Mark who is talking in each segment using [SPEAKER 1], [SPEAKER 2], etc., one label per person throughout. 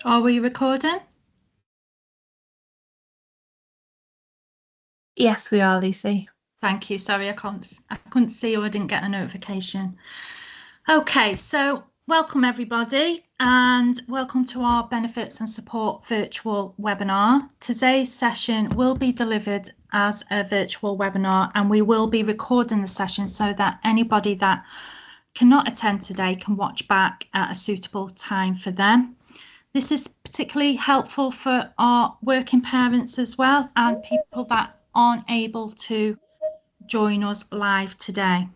[SPEAKER 1] Are we recording?
[SPEAKER 2] Yes, we are, Lucy.
[SPEAKER 1] Thank you. Sorry, I couldn't see or I didn't get a notification. Okay, so welcome everybody and welcome to our Benefits and Support virtual webinar. Today's session will be delivered as a virtual webinar and we will be recording the session so that anybody that cannot attend today can watch back at a suitable time for them. This is particularly helpful for our working parents as well and people that aren't able to join us live today.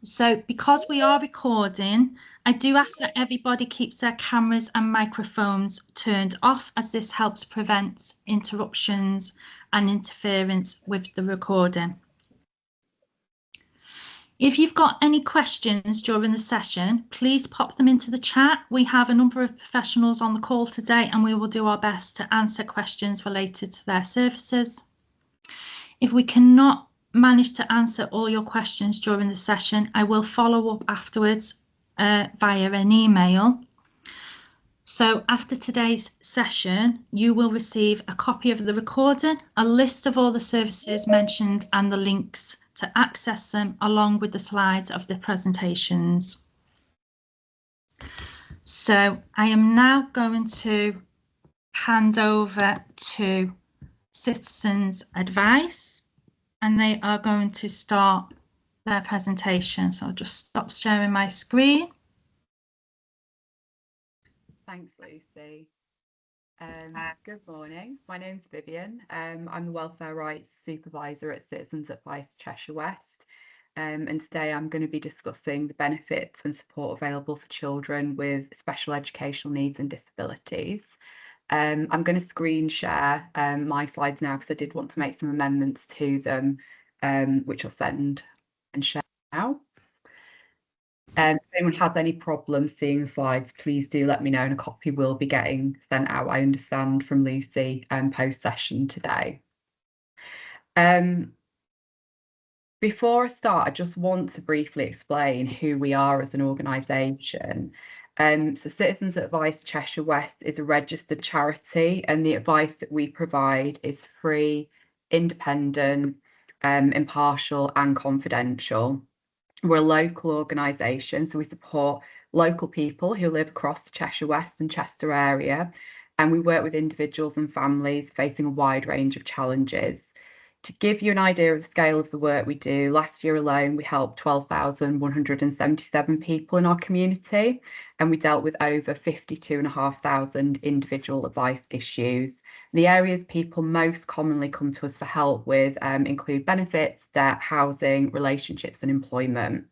[SPEAKER 1] So because we are recording, I do ask that everybody keeps their cameras and microphones turned off as this helps prevent interruptions and interference with the recording. If you've got any questions during the session, please pop them into the chat. We have a number of professionals on the call today and we will do our best to answer questions related to their services. If we cannot manage to answer all your questions during the session, I will follow up afterwards via an email. So after today's session, you will receive a copy of the recording, a list of all the services mentioned and the links to access them along with the slides of the presentations. So I am now going to hand over to Citizens Advice and they are going to start their presentation. So I'll just stop sharing my screen.
[SPEAKER 3] Thanks, Lucy. Good morning. My name's Vivian. I'm the Welfare Rights Supervisor at Citizens Advice Cheshire West. And today I'm going to be discussing the benefits and support available for children with special educational needs and disabilities. I'm going to screen share my slides now because I did want to make some amendments to them, which I'll send and share now. If anyone has any problems seeing the slides, please do let me know and a copy will be getting sent out, I understand, from Lucy post-session today. Before I start, I just want to briefly explain who we are as an organisation. So Citizens Advice Cheshire West is a registered charity and the advice that we provide is free, independent, impartial and confidential. We're a local organisation, so we support local people who live across the Cheshire West and Chester area, and we work with individuals and families facing a wide range of challenges. To give you an idea of the scale of the work we do, last year alone we helped 12,177 people in our community, and we dealt with over 52,500 individual advice issues. The areas people most commonly come to us for help with include benefits, debt, housing, relationships and employment.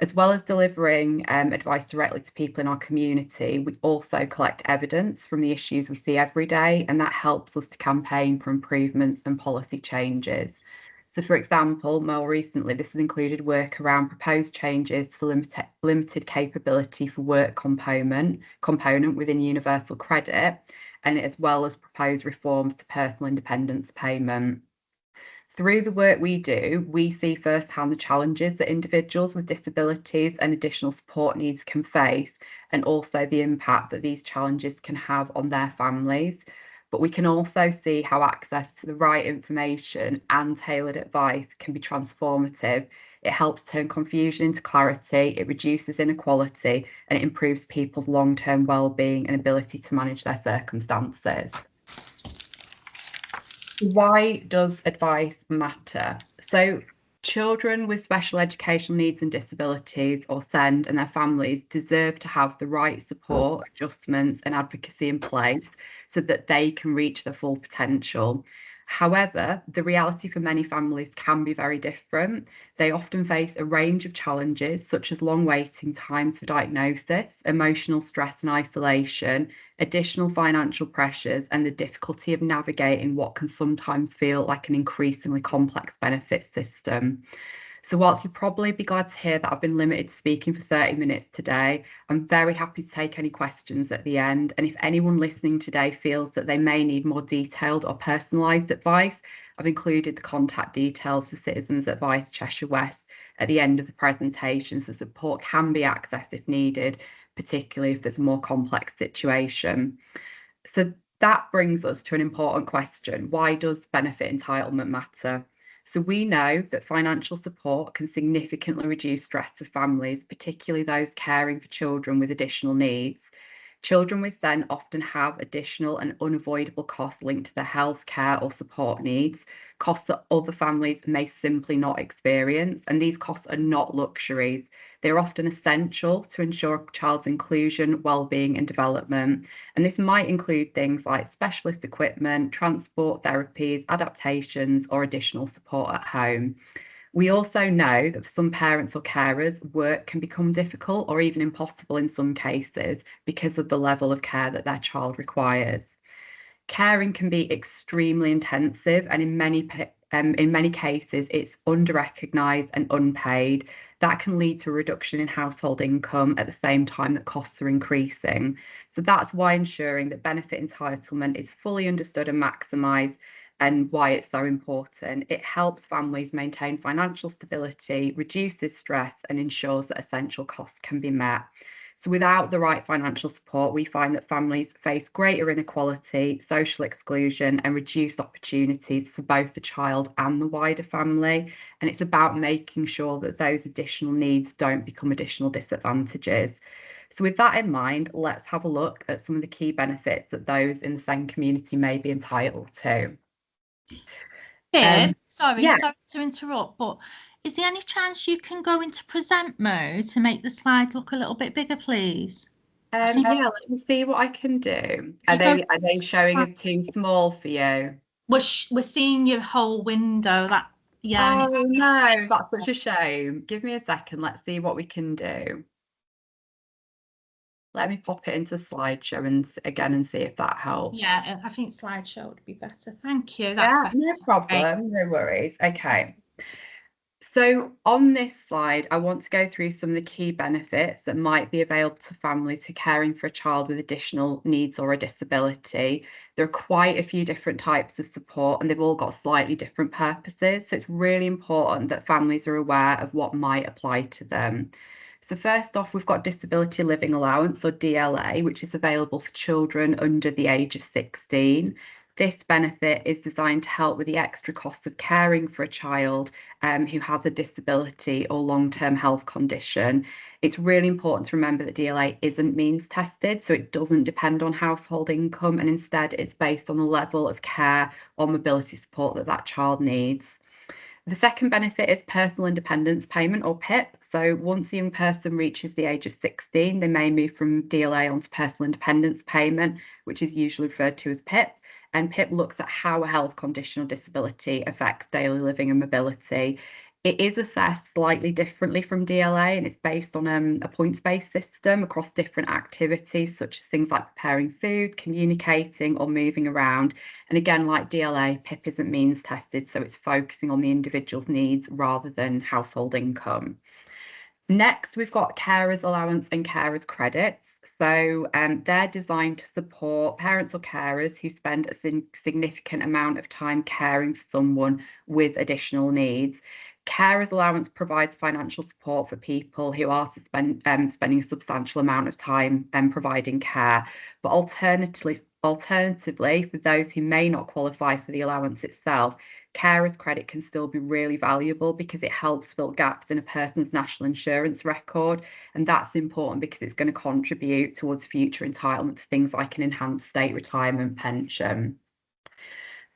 [SPEAKER 3] As well as delivering advice directly to people in our community, we also collect evidence from the issues we see every day, and that helps us to campaign for improvements and policy changes. So, for example, more recently, this has included work around proposed changes to the limited capability for work component within universal credit, and as well as proposed reforms to personal independence payment. Through the work we do, we see firsthand the challenges that individuals with disabilities and additional support needs can face, and also the impact that these challenges can have on their families. But we can also see how access to the right information and tailored advice can be transformative. It helps turn confusion into clarity, it reduces inequality, and it improves people's long-term well-being and ability to manage their circumstances. Why does advice matter? So children with special educational needs and disabilities, or SEND, and their families deserve to have the right support, adjustments and advocacy in place so that they can reach their full potential. However, the reality for many families can be very different. They often face a range of challenges, such as long waiting times for diagnosis, emotional stress and isolation, additional financial pressures, and the difficulty of navigating what can sometimes feel like an increasingly complex benefit system. So whilst you'll probably be glad to hear that I've been limited to speaking for 30 minutes today, I'm very happy to take any questions at the end. And if anyone listening today feels that they may need more detailed or personalised advice, I've included the contact details for Citizens Advice Cheshire West at the end of the presentation, so support can be accessed if needed particularly if there's a more complex situation. So that brings us to an important question. Why does benefit entitlement matter? So we know that financial support can significantly reduce stress for families, particularly those caring for children with additional needs. Children with SEN often have additional and unavoidable costs linked to their health care or support needs, costs that other families may simply not experience. And these costs are not luxuries. They're often essential to ensure a child's inclusion, well-being and development. And this might include things like specialist equipment, transport, therapies, adaptations, or additional support at home. We also know that for some parents or carers, work can become difficult or even impossible in some cases because of the level of care that their child requires. Caring can be extremely intensive, and in many cases, it's under-recognised and unpaid. That can lead to a reduction in household income at the same time that costs are increasing. So that's why ensuring that benefit entitlement is fully understood and maximised, and why it's so important. It helps families maintain financial stability, reduces stress, and ensures that essential costs can be met. So without the right financial support, we find that families face greater inequality, social exclusion, and reduced opportunities for both the child and the wider family. And it's about making sure that those additional needs don't become additional disadvantages. So with that in mind, let's have a look at some of the key benefits that those in the SEND community may be entitled to.
[SPEAKER 1] Sorry
[SPEAKER 3] Yeah,
[SPEAKER 1] to interrupt, but is there any chance you can go into present mode to make the slides look a little bit bigger, please? I think
[SPEAKER 3] yeah, let me see what I can do.
[SPEAKER 1] if you go to
[SPEAKER 3] Are they showing it too small for you?
[SPEAKER 1] we're seeing your whole window. That yeah, and
[SPEAKER 3] Oh
[SPEAKER 1] it's
[SPEAKER 3] no, that's such a shame. Give me a second. Let's see what we can do. Let me pop it into slideshow and again and see if that helps.
[SPEAKER 1] yeah. I think slideshow would be better. Thank you. That's
[SPEAKER 3] Yeah,
[SPEAKER 1] better.
[SPEAKER 3] no
[SPEAKER 1] Great.
[SPEAKER 3] problem. No worries. Okay. So on this slide, I want to go through some of the key benefits that might be available to families who are caring for a child with additional needs or a disability. There are quite a few different types of support and they've all got slightly different purposes. So it's really important that families are aware of what might apply to them. So first off, we've got Disability Living Allowance or DLA, which is available for children under the age of 16. This benefit is designed to help with the extra cost of caring for a child who has a disability or long-term health condition. It's really important to remember that DLA isn't means tested, so it doesn't depend on household income, and instead it's based on the level of care or mobility support that that child needs. The second benefit is personal independence payment or PIP. So once a young person reaches the age of 16, they may move from DLA onto personal independence payment, which is usually referred to as PIP. And PIP looks at how a health condition or disability affects daily living and mobility. It is assessed slightly differently from DLA, and it's based on a points-based system across different activities, such as things like preparing food, communicating, or moving around. And again, like DLA, PIP isn't means tested, so it's focusing on the individual's needs rather than household income. Next, we've got carers allowance and carers credits. So they're designed to support parents or carers who spend a significant amount of time caring for someone with additional needs. Carers allowance provides financial support for people who are spending a substantial amount of time providing care. But alternatively, for those who may not qualify for the allowance itself, carers credit can still be really valuable because it helps fill gaps in a person's national insurance record. And that's important because it's going to contribute towards future entitlement to things like an enhanced state retirement pension.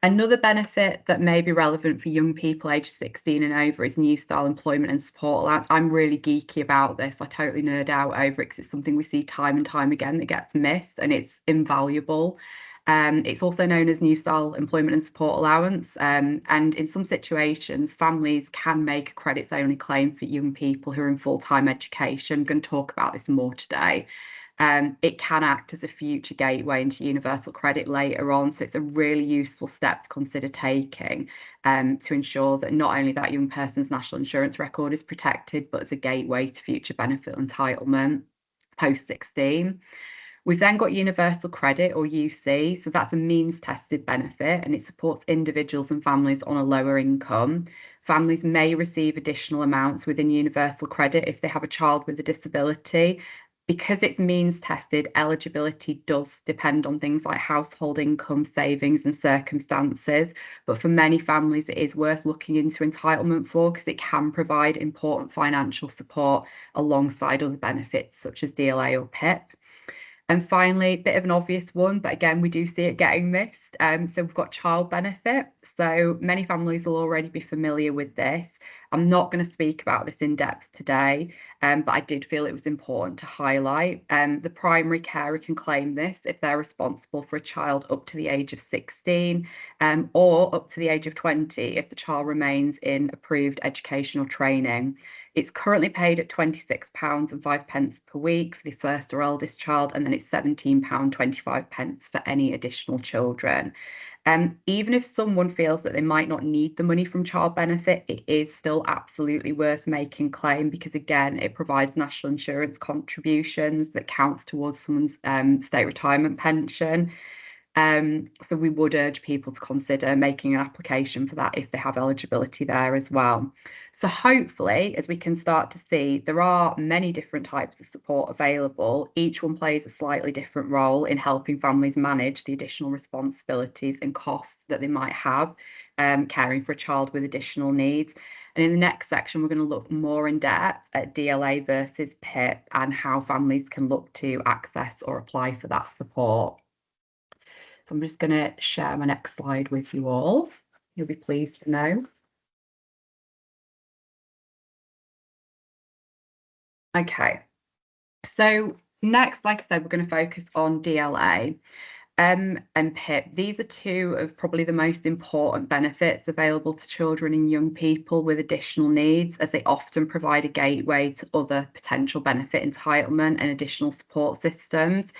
[SPEAKER 3] Another benefit that may be relevant for young people aged 16 and over is New Style Employment and Support Allowance. I'm really geeky about this. I totally nerd out over it because it's something we see time and time again that gets missed, and it's invaluable. It's also known as New Style Employment and Support Allowance. And in some situations, families can make a credits only claim for young people who are in full-time education. I'm going to talk about this more today. It can act as a future gateway into universal credit later on. So it's a really useful step to consider taking to ensure that not only that young person's national insurance record is protected, but as a gateway to future benefit entitlement post 16. We've then got universal credit or UC. So that's a means tested benefit and it supports individuals and families on a lower income. Families may receive additional amounts within universal credit if they have a child with a disability. Because it's means tested, eligibility does depend on things like household income, savings, and circumstances. But for many families, it is worth looking into entitlement for because it can provide important financial support alongside other benefits such as DLA or PIP. And finally, a bit of an obvious one, but again, we do see it getting missed. So we've got child benefit. So many families will already be familiar with this. I'm not going to speak about this in depth today, but I did feel it was important to highlight. The primary carer can claim this if they're responsible for a child up to the age of 16, or up to the age of 20 if the child remains in approved educational training. It's currently paid at £26.05 per week for the first or eldest child, and then it's £17.25 for any additional children. Even if someone feels that they might not need the money from child benefit, it is still absolutely worth making claim because, again, it provides national insurance contributions that counts towards someone's state retirement pension. So we would urge people to consider making an application for that if they have eligibility there as well. So hopefully, as we can start to see, there are many different types of support available. Each one plays a slightly different role in helping families manage the additional responsibilities and costs that they might have caring for a child with additional needs. And in the next section, we're going to look more in depth at DLA versus PIP and how families can look to access or apply for that support. So I'm just going to share my next slide with you all. You'll be pleased to know. Okay, so next, like I said, we're going to focus on DLA and PIP. These are two of probably the most important benefits available to children and young people with additional needs, as they often provide a gateway to other potential benefit entitlement and additional support systems.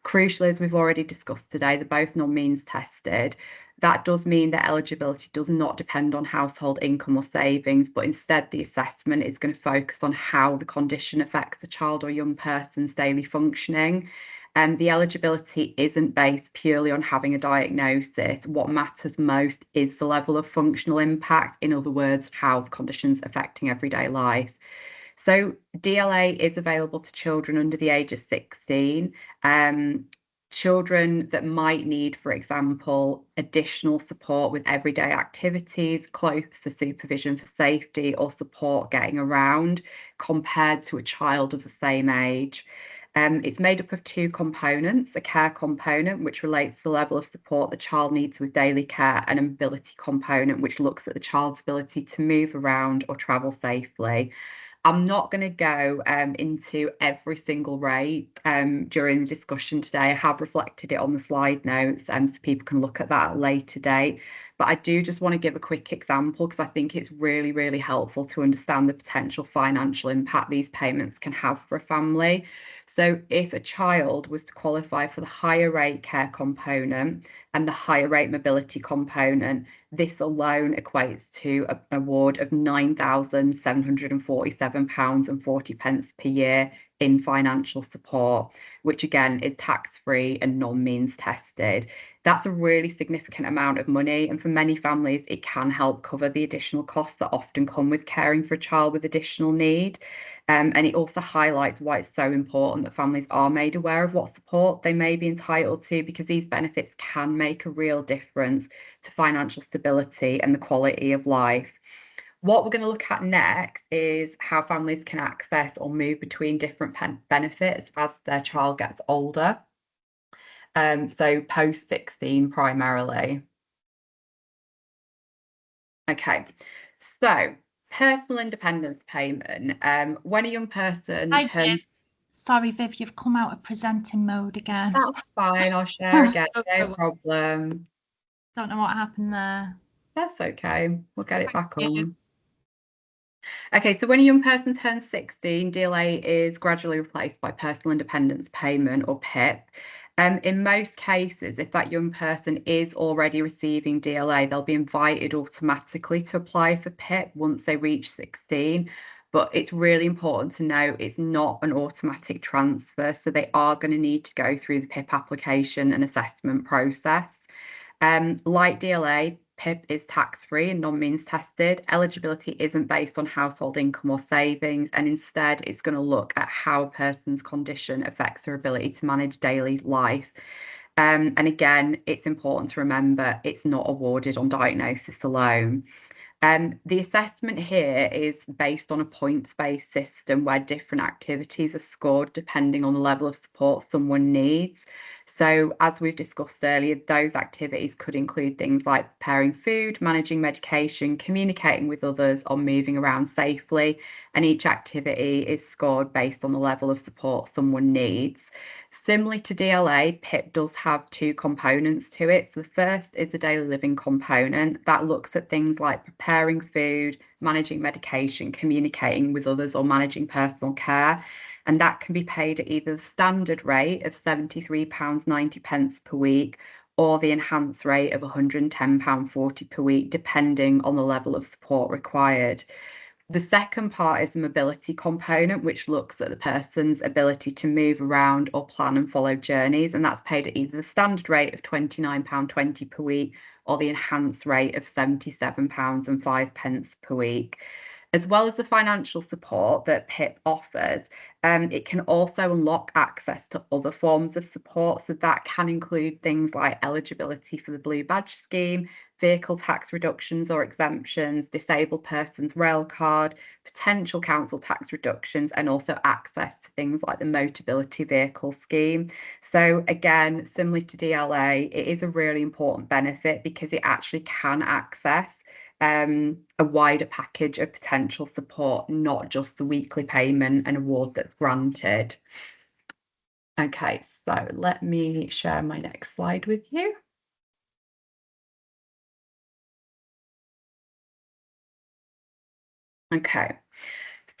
[SPEAKER 3] Crucially, as we've already discussed today, they're both non-means tested. That does mean that eligibility does not depend on household income or savings, but instead the assessment is going to focus on how the condition affects a child or young person's daily functioning. The eligibility isn't based purely on having a diagnosis. What matters most is the level of functional impact, in other words, how the condition's affecting everyday life. So DLA is available to children under the age of 16. Children that might need, for example, additional support with everyday activities, closer supervision for safety, or support getting around compared to a child of the same age. It's made up of two components: a care component, which relates to the level of support the child needs with daily care, and a mobility component, which looks at the child's ability to move around or travel safely. I'm not going to go into every single rate during the discussion today. I have reflected it on the slide notes so people can look at that at a later date. But I do just want to give a quick example because I think it's really, really helpful to understand the potential financial impact these payments can have for a family. So if a child was to qualify for the higher rate care component and the higher rate mobility component, this alone equates to an award of £9,747.40 per year in financial support, which again is tax-free and non-means tested. That's a really significant amount of money, and for many families, it can help cover the additional costs that often come with caring for a child with additional need. And it also highlights why it's so important that families are made aware of what support they may be entitled to, because these benefits can make a real difference to financial stability and the quality of life. What we're going to look at next is how families can access or move between different benefits as their child gets older. So post 16 primarily. Okay, so personal independence payment. When a young person
[SPEAKER 1] Hi, Viv.
[SPEAKER 3] turns...
[SPEAKER 1] Sorry, Viv, you've come out of presenting mode again.
[SPEAKER 3] That's fine, I'll share again, no
[SPEAKER 1] Don't
[SPEAKER 3] problem.
[SPEAKER 1] know what happened there.
[SPEAKER 3] That's okay, we'll get it back
[SPEAKER 1] Thank you.
[SPEAKER 3] on. Okay, so when a young person turns 16, DLA is gradually replaced by personal independence payment, or PIP. In most cases, if that young person is already receiving DLA, they'll be invited automatically to apply for PIP once they reach 16. But it's really important to know it's not an automatic transfer, so they are going to need to go through the PIP application and assessment process. Like DLA, PIP is tax-free and non-means tested. Eligibility isn't based on household income or savings, and instead it's going to look at how a person's condition affects their ability to manage daily life. And again, it's important to remember it's not awarded on diagnosis alone. The assessment here is based on a points-based system where different activities are scored depending on the level of support someone needs. So as we've discussed earlier, those activities could include things like preparing food, managing medication, communicating with others, or moving around safely. And each activity is scored based on the level of support someone needs. Similarly to DLA, PIP does have two components to it. So the first is the daily living component that looks at things like preparing food, managing medication, communicating with others, or managing personal care. And that can be paid at either the standard rate of £73.90 per week or the enhanced rate of £110.40 per week, depending on the level of support required. The second part is the mobility component, which looks at the person's ability to move around or plan and follow journeys, and that's paid at either the standard rate of £29.20 per week or the enhanced rate of £77.05 per week. As well as the financial support that PIP offers, it can also unlock access to other forms of support. So that can include things like eligibility for the Blue Badge Scheme, vehicle tax reductions or exemptions, disabled persons rail card, potential council tax reductions, and also access to things like the Motability Vehicle Scheme. So again, similar to DLA, it is a really important benefit because it actually can access a wider package of potential support, not just the weekly payment and award that's granted. Okay, so let me share my next slide with you. Okay,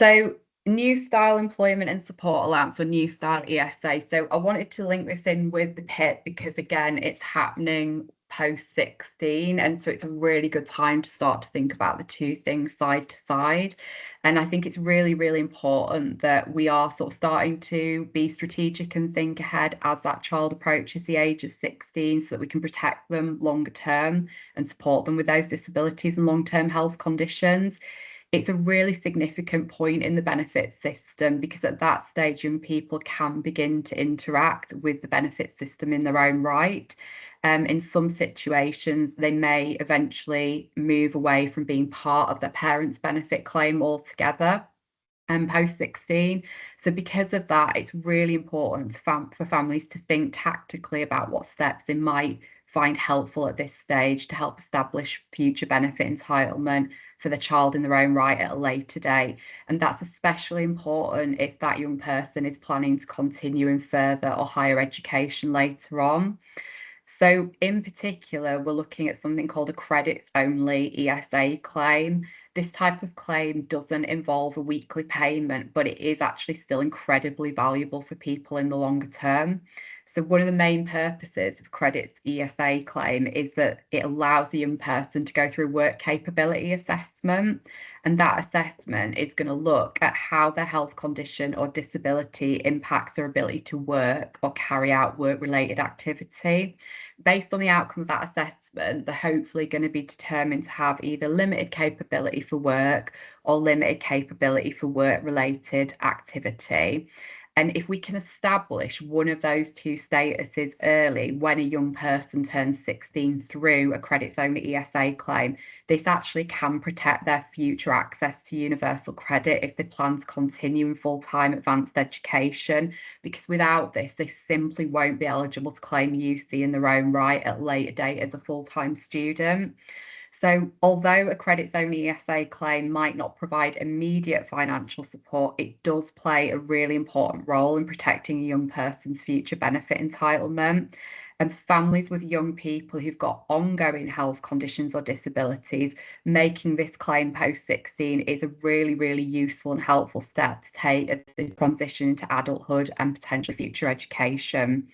[SPEAKER 3] so New Style Employment and Support Allowance, or New Style ESA. So I wanted to link this in with the PIP because again, it's happening post 16, and so it's a really good time to start to think about the two things side to side. And I think it's really, really important that we are sort of starting to be strategic and think ahead as that child approaches the age of 16 so that we can protect them longer term and support them with those disabilities and long-term health conditions. It's a really significant point in the benefits system because at that stage, young people can begin to interact with the benefits system in their own right. In some situations, they may eventually move away from being part of their parents' benefit claim altogether. Post 16. So because of that, it's really important for families to think tactically about what steps they might find helpful at this stage to help establish future benefit entitlement for the child in their own right at a later date. And that's especially important if that young person is planning to continue in further or higher education later on. So in particular, we're looking at something called a credits only ESA claim. This type of claim doesn't involve a weekly payment, but it is actually still incredibly valuable for people in the longer term. So one of the main purposes of credits ESA claim is that it allows a young person to go through work capability assessment. And that assessment is going to look at how their health condition or disability impacts their ability to work or carry out work-related activity. Based on the outcome of that assessment, they're hopefully going to be determined to have either limited capability for work or limited capability for work-related activity. And if we can establish one of those two statuses early when a young person turns 16 through a credits only ESA claim, this actually can protect their future access to universal credit if they plan to continue in full-time advanced education, because without this, they simply won't be eligible to claim UC in their own right at a later date as a full-time student. So although a credits only ESA claim might not provide immediate financial support, it does play a really important role in protecting a young person's future benefit entitlement. And families with young people who've got ongoing health conditions or disabilities, making this claim post 16 is a really, really useful and helpful step to take as they transition into adulthood and potentially future education.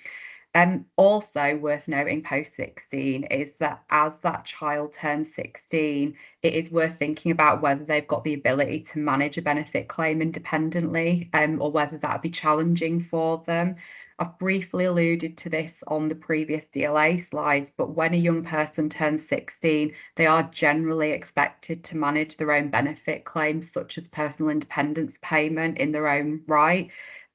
[SPEAKER 3] Also worth noting post 16 is that as that child turns 16, it is worth thinking about whether they've got the ability to manage a benefit claim independently, or whether that would be challenging for them. I've briefly alluded to this on the previous DLA slides, but when a young person turns 16, they are generally expected to manage their own benefit claims, such as personal independence payment in their own right.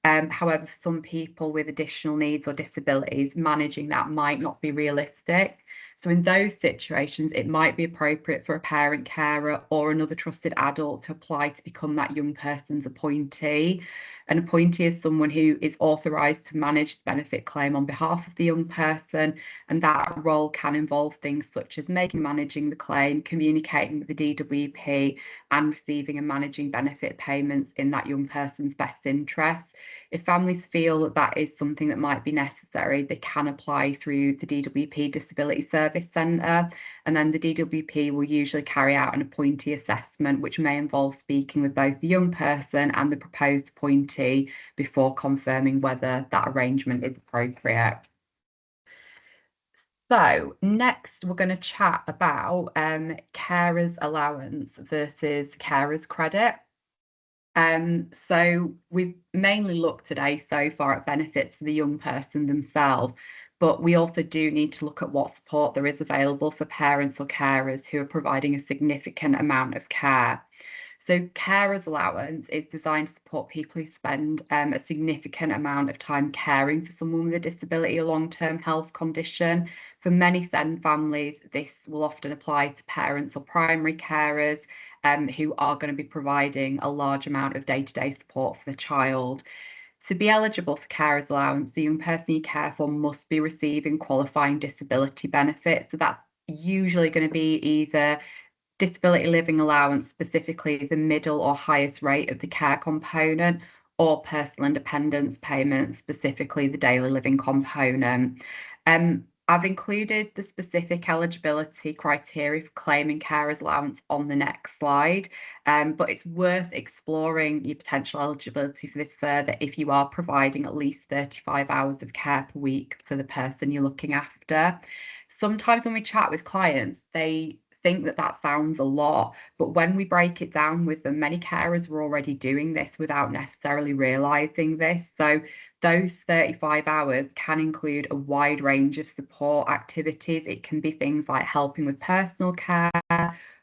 [SPEAKER 3] However, for some people with additional needs or disabilities, managing that might not be realistic. So in those situations, it might be appropriate for a parent carer or another trusted adult to apply to become that young person's appointee. An appointee is someone who is authorised to manage the benefit claim on behalf of the young person, and that role can involve things such as managing the claim, communicating with the DWP, and receiving and managing benefit payments in that young person's best interest. If families feel that that is something that might be necessary, they can apply through the DWP Disability Service Centre, and then the DWP will usually carry out an appointee assessment, which may involve speaking with both the young person and the proposed appointee before confirming whether that arrangement is appropriate. So next we're going to chat about carers allowance versus carers credit. So we've mainly looked today so far at benefits for the young person themselves, but we also do need to look at what support there is available for parents or carers who are providing a significant amount of care. So carers allowance is designed to support people who spend a significant amount of time caring for someone with a disability or long-term health condition. For many SEND families, this will often apply to parents or primary carers who are going to be providing a large amount of day-to-day support for the child. To be eligible for carers allowance, the young person you care for must be receiving qualifying disability benefits. So that's usually going to be either disability living allowance, specifically the middle or highest rate of the care component, or personal independence payments, specifically the daily living component. I've included the specific eligibility criteria for claiming carers allowance on the next slide, but it's worth exploring your potential eligibility for this further if you are providing at least 35 hours of care per week for the person you're looking after. Sometimes when we chat with clients, they think that that sounds a lot, but when we break it down with them, many carers are already doing this without necessarily realizing this. So those 35 hours can include a wide range of support activities. It can be things like helping with personal care,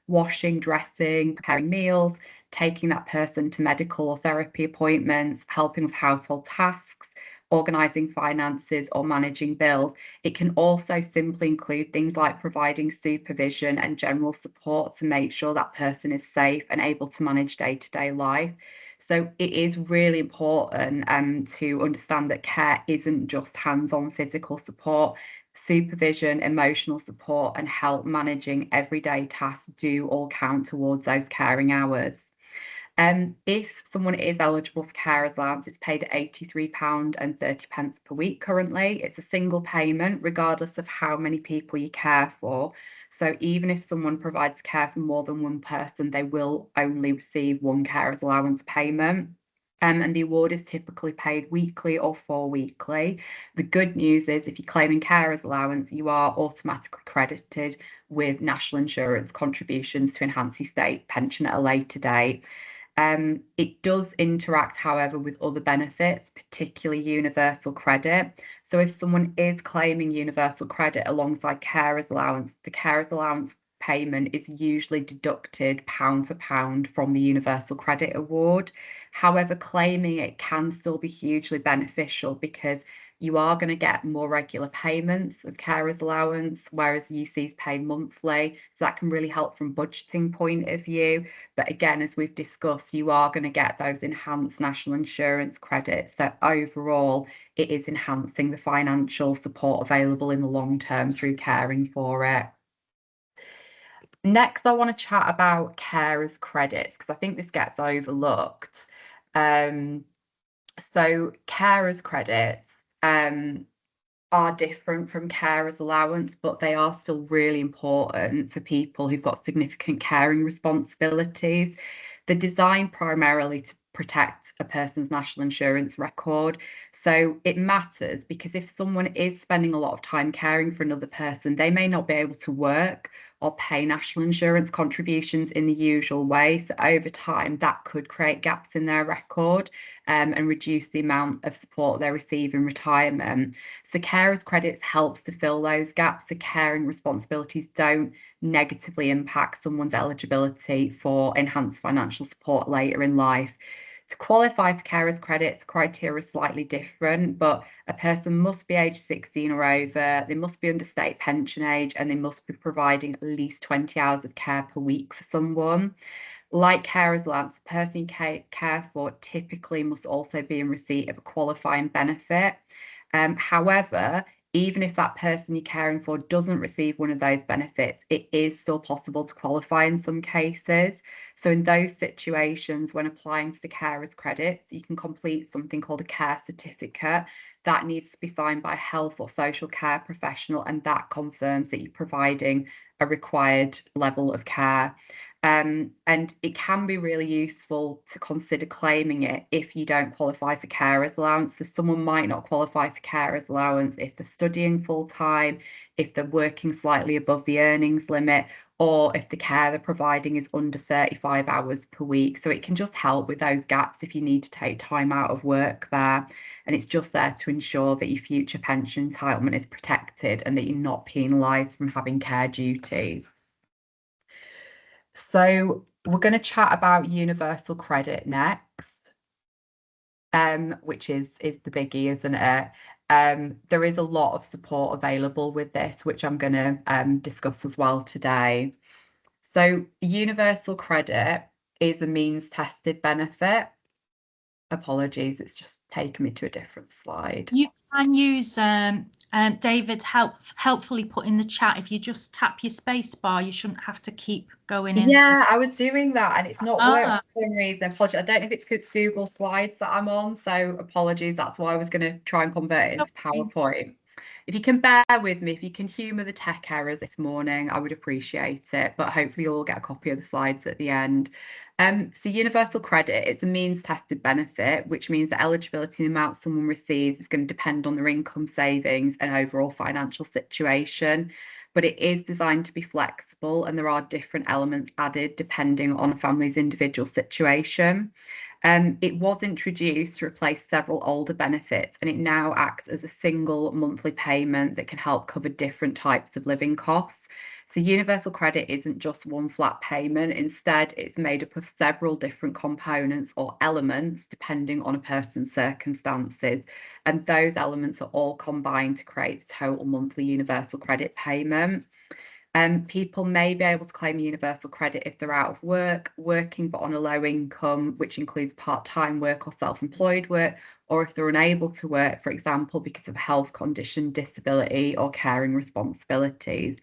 [SPEAKER 3] washing, dressing, preparing meals, taking that person to medical or therapy appointments, helping with household tasks, organising finances or managing bills. It can also simply include things like providing supervision and general support to make sure that person is safe and able to manage day-to-day life. So it is really important to understand that care isn't just hands-on physical support. Supervision, emotional support, and help managing everyday tasks do all count towards those caring hours. If someone is eligible for carers allowance, it's paid at £83.30 per week currently. It's a single payment, regardless of how many people you care for. So even if someone provides care for more than one person, they will only receive one carers allowance payment. And the award is typically paid weekly or fortweekly. The good news is if you're claiming carers allowance, you are automatically credited with national insurance contributions to enhance your state pension at a later date. It does interact, however, with other benefits, particularly universal credit. So if someone is claiming universal credit alongside carers allowance, the carers allowance payment is usually deducted pound for pound from the universal credit award. However, claiming it can still be hugely beneficial because you are going to get more regular payments of carers allowance, whereas UC is paid monthly. So that can really help from budgeting point of view. But again, as we've discussed, you are going to get those enhanced national insurance credits. So overall, it is enhancing the financial support available in the long term through caring for it. Next, I want to chat about carers credits because I think this gets overlooked. So carers credits are different from carers allowance, but they are still really important for people who've got significant caring responsibilities. They're designed primarily to protect a person's national insurance record. So it matters because if someone is spending a lot of time caring for another person, they may not be able to work or pay national insurance contributions in the usual way. So over time, that could create gaps in their record and reduce the amount of support they receive in retirement. So carers credits helps to fill those gaps, so caring responsibilities don't negatively impact someone's eligibility for enhanced financial support later in life. To qualify for carers credits, criteria is slightly different, but a person must be aged 16 or over, they must be under state pension age, and they must be providing at least 20 hours of care per week for someone. Like carers allowance, the person you care for typically must also be in receipt of a qualifying benefit. However, even if that person you're caring for doesn't receive one of those benefits, it is still possible to qualify in some cases. So in those situations, when applying for the carers credits, you can complete something called a care certificate. That needs to be signed by a health or social care professional, and that confirms that you're providing a required level of care. And it can be really useful to consider claiming it if you don't qualify for carers allowance. So someone might not qualify for carers allowance if they're studying full time, if they're working slightly above the earnings limit, or if the care they're providing is under 35 hours per week. So it can just help with those gaps if you need to take time out of work there. And it's just there to ensure that your future pension entitlement is protected and that you're not penalised from having care duties. So we're going to chat about universal credit next, which is the biggie, isn't it? There is a lot of support available with this, which I'm going to discuss as well today. So universal credit is a means tested benefit. Apologies, it's just taken me to a different slide.
[SPEAKER 1] You can use David helpfully put in the chat, if you just tap your space bar, you shouldn't have to keep going into.
[SPEAKER 3] Yeah, I was doing that and it's not worked for some reason. Apologies. I don't know if it's because it's Google Slides that I'm on, so apologies. That's why I was going to try and convert it into PowerPoint. If you can bear with me, if you can humour the tech errors this morning, I would appreciate it. But hopefully you'll get a copy of the slides at the end. So universal credit, it's a means tested benefit, which means that eligibility and the amount someone receives is going to depend on their income, savings and overall financial situation. But it is designed to be flexible and there are different elements added depending on a family's individual situation. It was introduced to replace several older benefits and it now acts as a single monthly payment that can help cover different types of living costs. So universal credit isn't just one flat payment. Instead, it's made up of several different components or elements depending on a person's circumstances. And those elements are all combined to create the total monthly universal credit payment. People may be able to claim universal credit if they're out of work, working but on a low income, which includes part-time work or self-employed work, or if they're unable to work, for example, because of health condition, disability or caring responsibilities.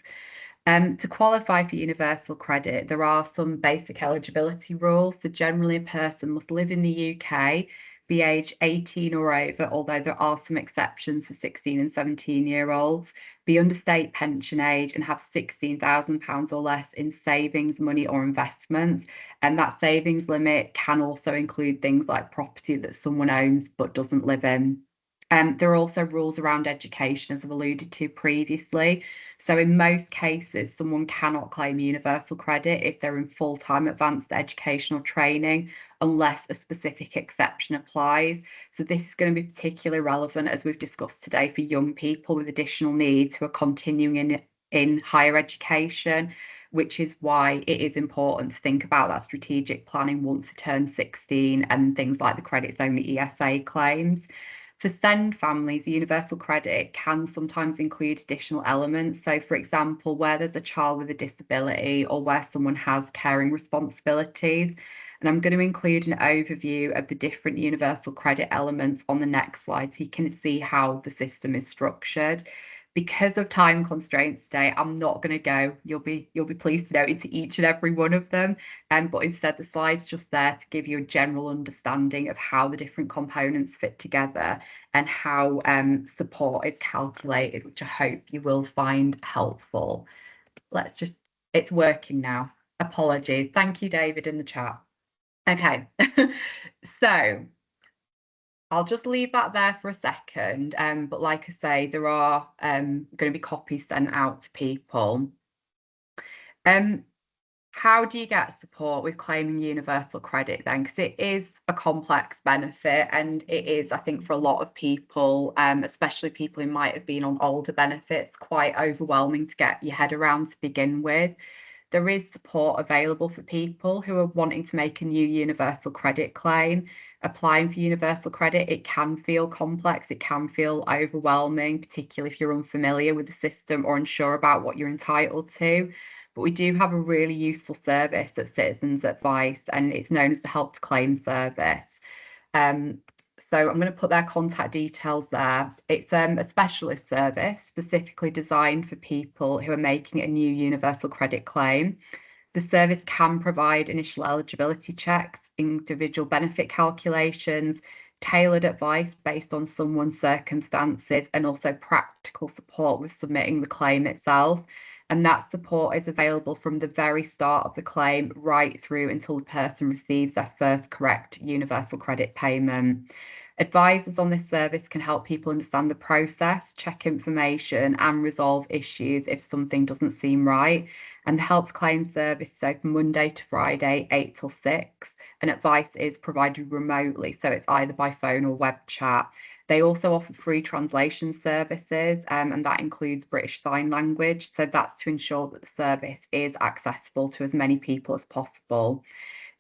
[SPEAKER 3] To qualify for universal credit, there are some basic eligibility rules. So generally a person must live in the UK, be aged 18 or over, although there are some exceptions for 16 and 17-year-olds, be under state pension age and have £16,000 or less in savings, money or investments. And that savings limit can also include things like property that someone owns but doesn't live in. There are also rules around education, as I've alluded to previously. So in most cases, someone cannot claim universal credit if they're in full-time advanced educational training, unless a specific exception applies. So this is going to be particularly relevant, as we've discussed today, for young people with additional needs who are continuing in higher education, which is why it is important to think about that strategic planning once they turn 16 and things like the credits only ESA claims. For SEND families, universal credit can sometimes include additional elements. So, for example, where there's a child with a disability or where someone has caring responsibilities. And I'm going to include an overview of the different universal credit elements on the next slide so you can see how the system is structured. Because of time constraints today, I'm not going to go, you'll be pleased to know, into each and every one of them. But instead, the slide's just there to give you a general understanding of how the different components fit together and how support is calculated, which I hope you will find helpful. It's working now. Apologies. Thank you, David, in the chat. Okay, so I'll just leave that there for a second. But like I say, there are going to be copies sent out to people. How do you get support with claiming universal credit then? Because it is a complex benefit, and it is, I think, for a lot of people, especially people who might have been on older benefits, quite overwhelming to get your head around to begin with. There is support available for people who are wanting to make a new universal credit claim. Applying for universal credit, it can feel complex, it can feel overwhelming, particularly if you're unfamiliar with the system or unsure about what you're entitled to. But we do have a really useful service at Citizens Advice, and it's known as the Help to Claim service. So I'm going to put their contact details there. It's a specialist service specifically designed for people who are making a new universal credit claim. The service can provide initial eligibility checks, individual benefit calculations, tailored advice based on someone's circumstances, and also practical support with submitting the claim itself. And that support is available from the very start of the claim right through until the person receives their first correct universal credit payment. Advisors on this service can help people understand the process, check information, and resolve issues if something doesn't seem right. And the Help to Claim service is open Monday to Friday, 8 till 6. And advice is provided remotely, so it's either by phone or web chat. They also offer free translation services, and that includes British Sign Language. So that's to ensure that the service is accessible to as many people as possible.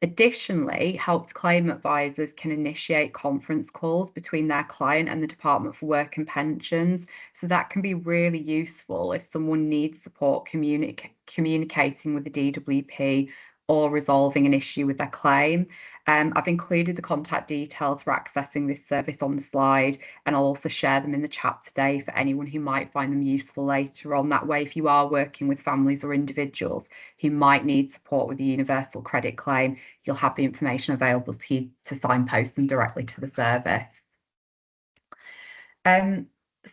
[SPEAKER 3] Additionally, Help to Claim advisors can initiate conference calls between their client and the Department for Work and Pensions. So that can be really useful if someone needs support communicating with the DWP or resolving an issue with their claim. I've included the contact details for accessing this service on the slide, and I'll also share them in the chat today for anyone who might find them useful later on. That way, if you are working with families or individuals who might need support with a universal credit claim, you'll have the information available to you to signpost them directly to the service.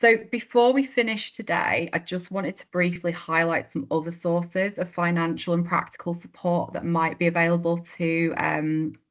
[SPEAKER 3] So before we finish today, I just wanted to briefly highlight some other sources of financial and practical support that might be available to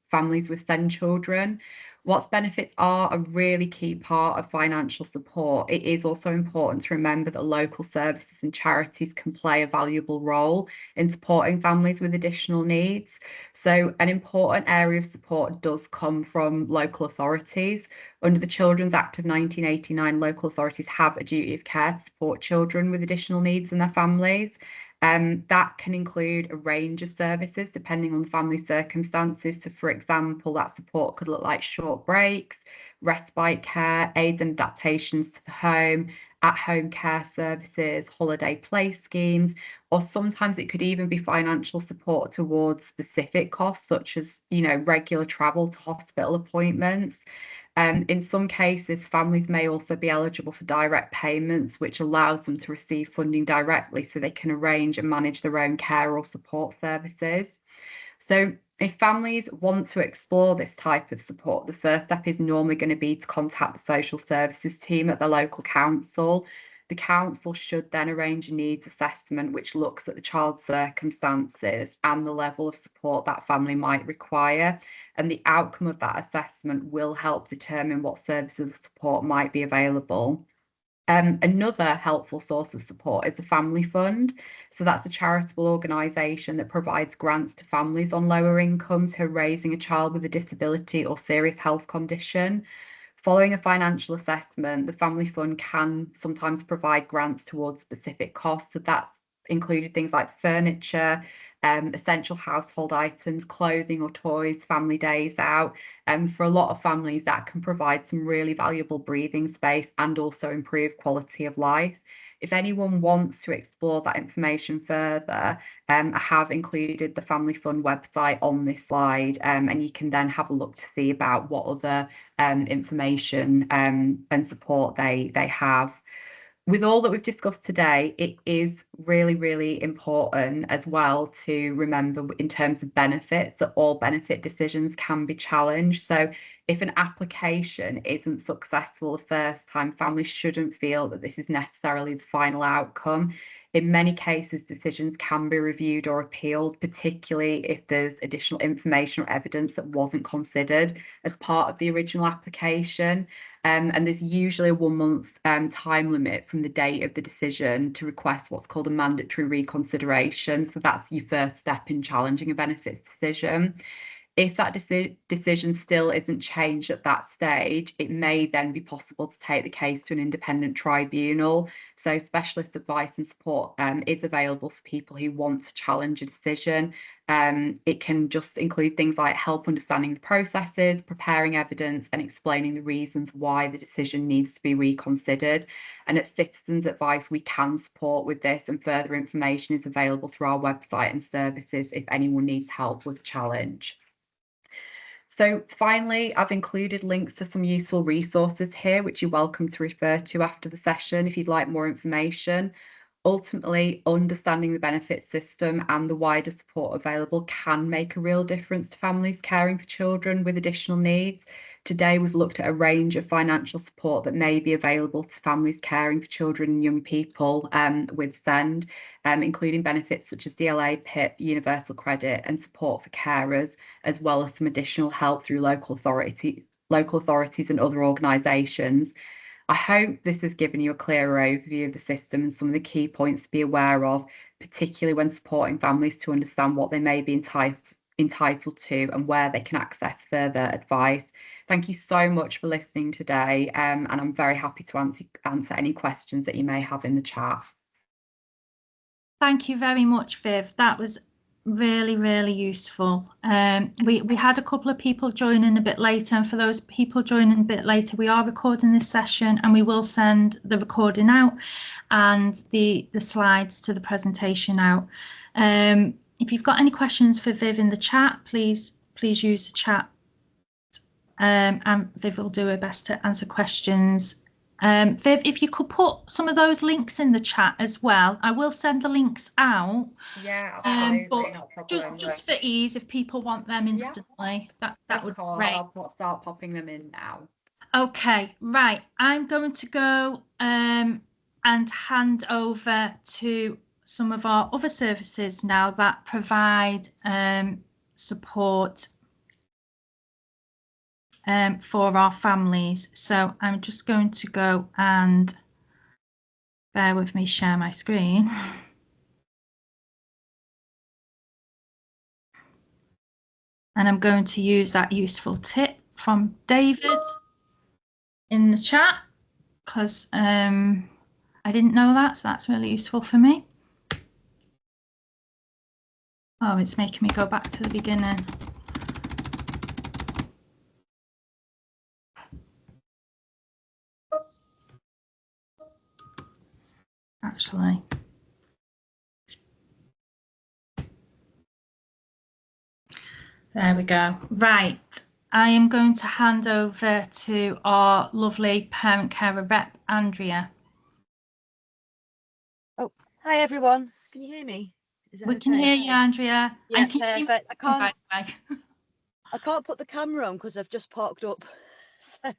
[SPEAKER 3] families with SEND children. Whilst benefits are a really key part of financial support, it is also important to remember that local services and charities can play a valuable role in supporting families with additional needs. So an important area of support does come from local authorities. Under the Children's Act of 1989, local authorities have a duty of care to support children with additional needs and their families. That can include a range of services depending on the family's circumstances. So, for example, that support could look like short breaks, respite care, aids and adaptations to the home, at-home care services, holiday play schemes, or sometimes it could even be financial support towards specific costs, such as, regular travel to hospital appointments. In some cases, families may also be eligible for direct payments, which allows them to receive funding directly so they can arrange and manage their own care or support services. So if families want to explore this type of support, the first step is normally going to be to contact the social services team at the local council. The council should then arrange a needs assessment, which looks at the child's circumstances and the level of support that family might require. And the outcome of that assessment will help determine what services of support might be available. Another helpful source of support is the Family Fund. So that's a charitable organisation that provides grants to families on lower incomes who are raising a child with a disability or serious health condition. Following a financial assessment, the Family Fund can sometimes provide grants towards specific costs. So that's included things like furniture, essential household items, clothing or toys, family days out. For a lot of families, that can provide some really valuable breathing space and also improve quality of life. If anyone wants to explore that information further, I have included the Family Fund website on this slide, and you can then have a look to see about what other information and support they have. With all that we've discussed today, it is really, really important as well to remember in terms of benefits that all benefit decisions can be challenged. So if an application isn't successful the first time, families shouldn't feel that this is necessarily the final outcome. In many cases, decisions can be reviewed or appealed, particularly if there's additional information or evidence that wasn't considered as part of the original application. And there's usually a 1 month time limit from the date of the decision to request what's called a mandatory reconsideration. So that's your first step in challenging a benefits decision. If that decision still isn't changed at that stage, it may then be possible to take the case to an independent tribunal. So specialist advice and support is available for people who want to challenge a decision. It can just include things like help understanding the processes, preparing evidence, and explaining the reasons why the decision needs to be reconsidered. And at Citizens Advice, we can support with this, and further information is available through our website and services if anyone needs help with a challenge. So finally, I've included links to some useful resources here, which you're welcome to refer to after the session if you'd like more information. Ultimately, understanding the benefit system and the wider support available can make a real difference to families caring for children with additional needs. Today, we've looked at a range of financial support that may be available to families caring for children and young people with SEND, including benefits such as DLA, PIP, universal credit, and support for carers, as well as some additional help through local authorities and other organisations. I hope this has given you a clearer overview of the system and some of the key points to be aware of, particularly when supporting families to understand what they may be entitled to and where they can access further advice. Thank you so much for listening today, and I'm very happy to answer any questions that you may have in the chat.
[SPEAKER 1] Thank you very much, Viv. That was really useful. We had a couple of people joining a bit later, and for those people joining a bit later, we are recording this session and we will send the recording out and the slides to the presentation out. If you've got any questions for Viv in the chat, please use the chat, and Viv will do her best to answer questions. Viv, if you could put some of those links in the chat as well. I will send the links out.
[SPEAKER 3] Yeah, absolutely,
[SPEAKER 1] but
[SPEAKER 3] not a problem.
[SPEAKER 1] Just for ease, if people want them instantly, that would be great.
[SPEAKER 3] I'll start popping them in now.
[SPEAKER 1] Okay, right. I'm going to go and hand over to some of our other services now that provide support for our families. So I'm just going to go and bear with me, share my screen. And I'm going to use that useful tip from David in the chat because I didn't know that, so that's really useful for me. Oh, it's making me go back to the beginning. Actually. There we go. Right. I am going to hand over to our lovely parent carer rep, Andrea.
[SPEAKER 2] Oh, hi everyone. Can you hear me?
[SPEAKER 1] We can hear you, Andrea.
[SPEAKER 2] Yeah, perfect. I can't put the camera on because I've just parked up. So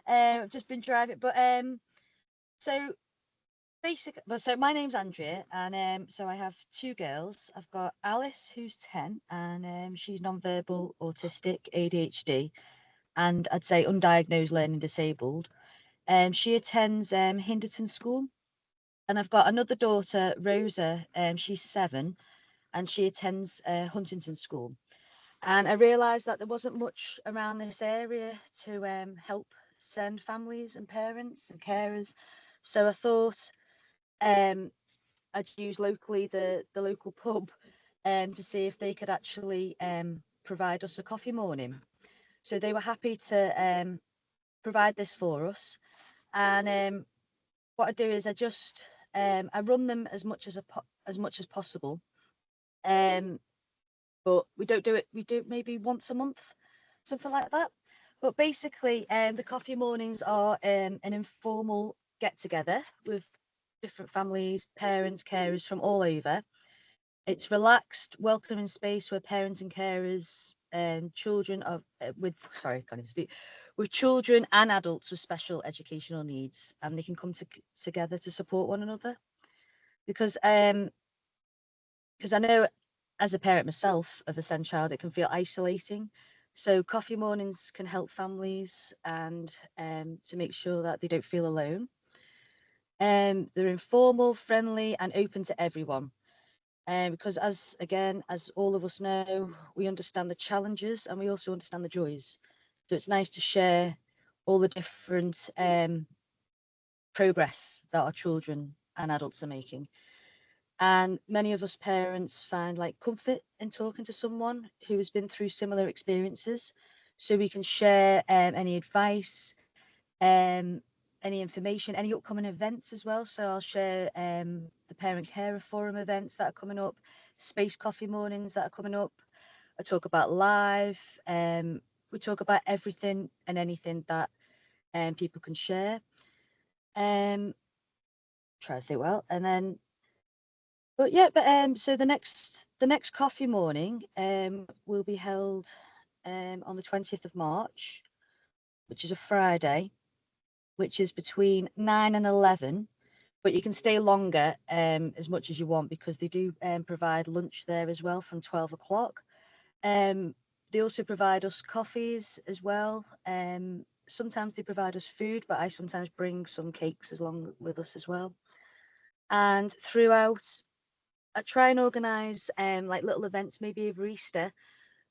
[SPEAKER 2] I've just been driving. But so basically, so my name's Andrea, and so I have two girls. I've got Alice, who's 10, and she's nonverbal autistic, ADHD, and I'd say undiagnosed learning disabled. She attends Hinderton School. And I've got another daughter, Rosa, she's 7, and she attends Huntington School. And I realised that there wasn't much around this area to help send families and parents and carers. So I thought I'd use locally the local pub to see if they could actually provide us a coffee morning. So they were happy to provide this for us. And what I do is I run them as much as possible, but we don't do it. We do it maybe once a month, something like that. But basically, the coffee mornings are an informal get together with different families, parents, carers from all over. It's relaxed, welcoming space where parents and carers and children with children and adults with special educational needs, and they can come together to support one another. because I know as a parent myself of a SEND child, it can feel isolating. So coffee mornings can help families and to make sure that they don't feel alone. They're informal, friendly, and open to everyone. Because as all of us know, we understand the challenges and we also understand the joys. So it's nice to share all the different progress that our children and adults are making. And many of us parents find like comfort in talking to someone who has been through similar experiences, so we can share any advice, any information, any upcoming events as well. So I'll share the Parent Carer Forum events that are coming up, Space Coffee Mornings that are coming up. I talk about live. We talk about everything and anything that people can share. Try to think well, and then, but yeah, so the next coffee morning will be held on the 20th of March, which is a Friday, which is between 9 and 11. But you can stay longer as much as you want, because they do provide lunch there as well from 12 o'clock. They also provide us coffees as well. Sometimes they provide us food, but I sometimes bring some cakes along with us as well. And throughout, I try and organise like little events, maybe over Easter.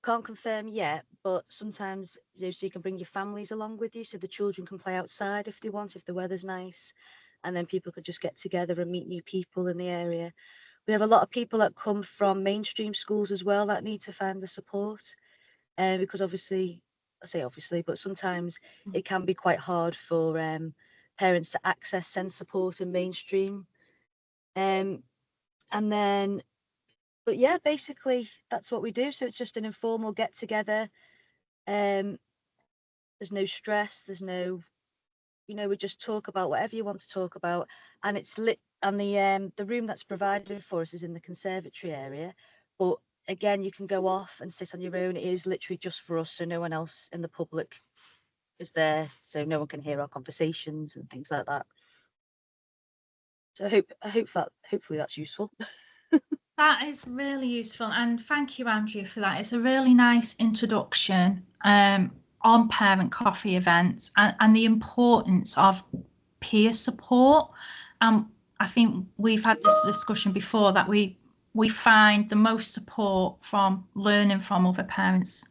[SPEAKER 2] Can't confirm yet, but sometimes, you know, so you can bring your families along with you, so the children can play outside if they want, if the weather's nice, and then people could just get together and meet new people in the area. We have a lot of people that come from mainstream schools as well that need to find the support, because obviously, I say obviously, but sometimes it can be quite hard for parents to access SEND support in mainstream. And then, but yeah, basically that's what we do. So it's just an informal get together. There's no stress, there's no, you know, we just talk about whatever you want to talk about, and it's lit. And the room that's provided for us is in the conservatory area, but again, you can go off and sit on your own. It is literally just for us, so no one else in the public is there, so no one can hear our conversations and things like that. So I hope that hopefully that's useful.
[SPEAKER 1] That is really useful, and thank you, Andrea, for that. It's a really nice introduction on parent coffee events and the importance of peer support. I think we've had this discussion before, that we find the most support from learning from other parents,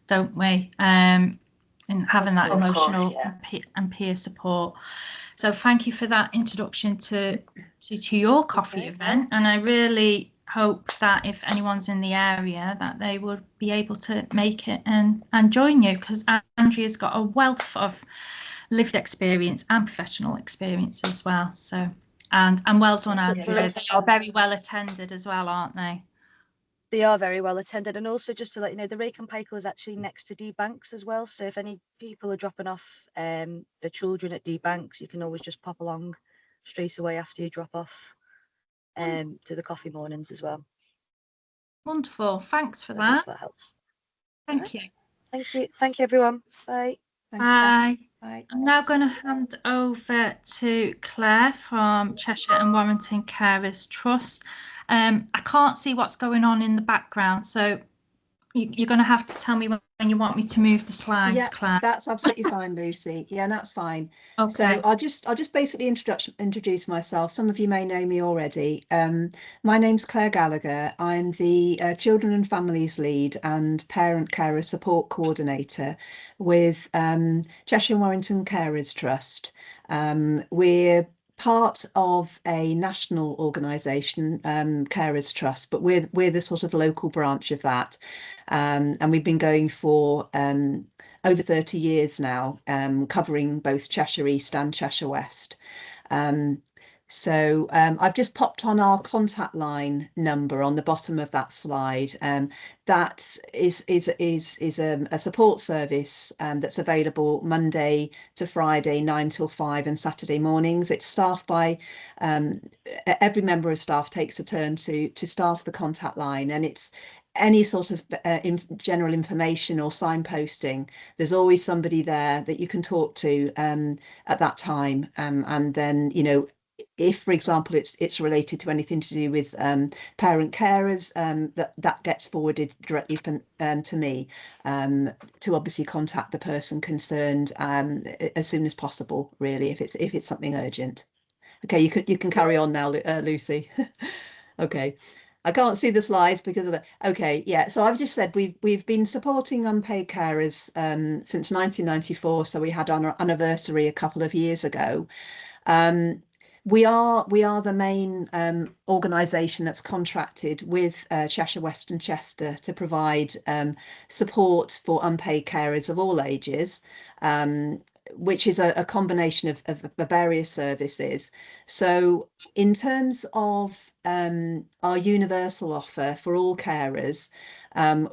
[SPEAKER 1] don't we? And having that emotional and peer support. So thank you for that introduction to your coffee event, and I really hope that if anyone's in the area, that they would be able to make it and join you, because Andrea's got a wealth of lived experience and professional experience as well. So and well done, Andrea. They are very well attended as well, aren't they?
[SPEAKER 2] They are very well attended, and also just to let you know, the Rake and Pikel is actually next to D Banks as well. So if any people are dropping off the children at D Banks, you can always just pop along straight away after you drop off to the coffee mornings as well.
[SPEAKER 1] Wonderful, thanks for that.
[SPEAKER 2] That helps.
[SPEAKER 1] Thank you.
[SPEAKER 2] Thank you. Thank you, everyone. Bye.
[SPEAKER 1] Bye.
[SPEAKER 4] Bye.
[SPEAKER 1] I'm now going to hand over to Claire from Cheshire and Warrington Carers Trust. I can't see what's going on in the background, so you're going to have to tell me when you want me to move the slides,
[SPEAKER 4] Yeah,
[SPEAKER 1] Claire.
[SPEAKER 4] that's absolutely fine, Lucy. Yeah, that's fine.
[SPEAKER 1] Okay.
[SPEAKER 4] So I'll just basically introduce myself. Some of you may know me already. My name's Claire Gallagher. I'm the Children and Families Lead and Parent Carer Support Coordinator with Cheshire and Warrington Carers Trust. We're part of a national organisation, Carers Trust, but we're the sort of local branch of that. And we've been going for over 30 years now, covering both Cheshire East and Cheshire West. So I've just popped on our contact line number on the bottom of that slide. That is a support service that's available Monday to Friday, 9 till 5, and Saturday mornings. It's staffed by every member of staff takes a turn to staff the contact line, and it's any sort of general information or signposting. There's always somebody there that you can talk to at that time, and then, you know, if, for example, it's related to anything to do with parent carers, that gets forwarded directly to me, to obviously contact the person concerned as soon as possible, really, if it's something urgent. Okay, you can carry on now, Lucy. Okay. I can't see the slides because of the. Okay, yeah. So I've just said we've been supporting unpaid carers since 1994. So we had our anniversary a couple of years ago. We are the main organisation that's contracted with Cheshire West and Chester to provide support for unpaid carers of all ages, which is a combination of various services. So in terms of our universal offer for all carers,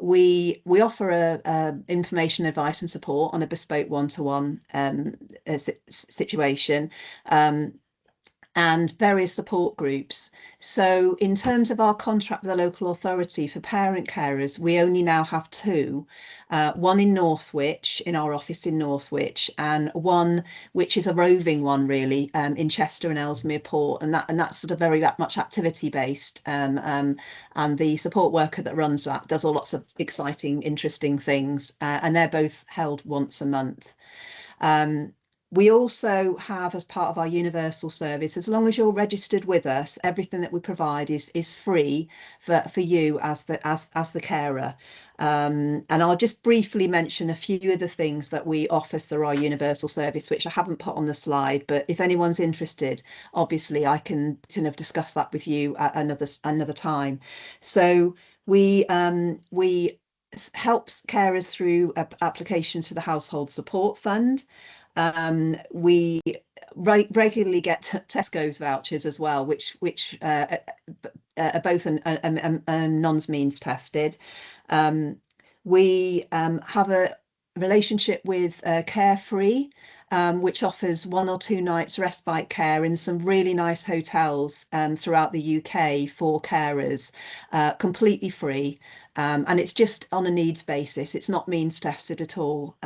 [SPEAKER 4] we offer a information, advice and support on a bespoke one-to-one situation, and various support groups. So in terms of our contract with the local authority for parent carers, we only now have two, one in Northwich, in our office in Northwich, and one which is a roving one really, in Chester and Ellesmere Port, and that's sort of very much activity based, and the support worker that runs that does all lots of exciting, interesting things, and they're both held once a month. We also have, as part of our universal service, as long as you're registered with us, everything that we provide is free for you as the carer. And I'll just briefly mention a few of the things that we offer through our universal service, which I haven't put on the slide, but if anyone's interested, obviously I can kind of discuss that with you at another time. So we helps carers through applications to the Household Support Fund. We regularly get Tesco's vouchers as well, which are both NONS means tested. We have a relationship with Carefree, which offers 1 or 2 nights respite care in some really nice hotels throughout the UK for carers, completely free. And it's just on a needs basis. It's not means tested at all.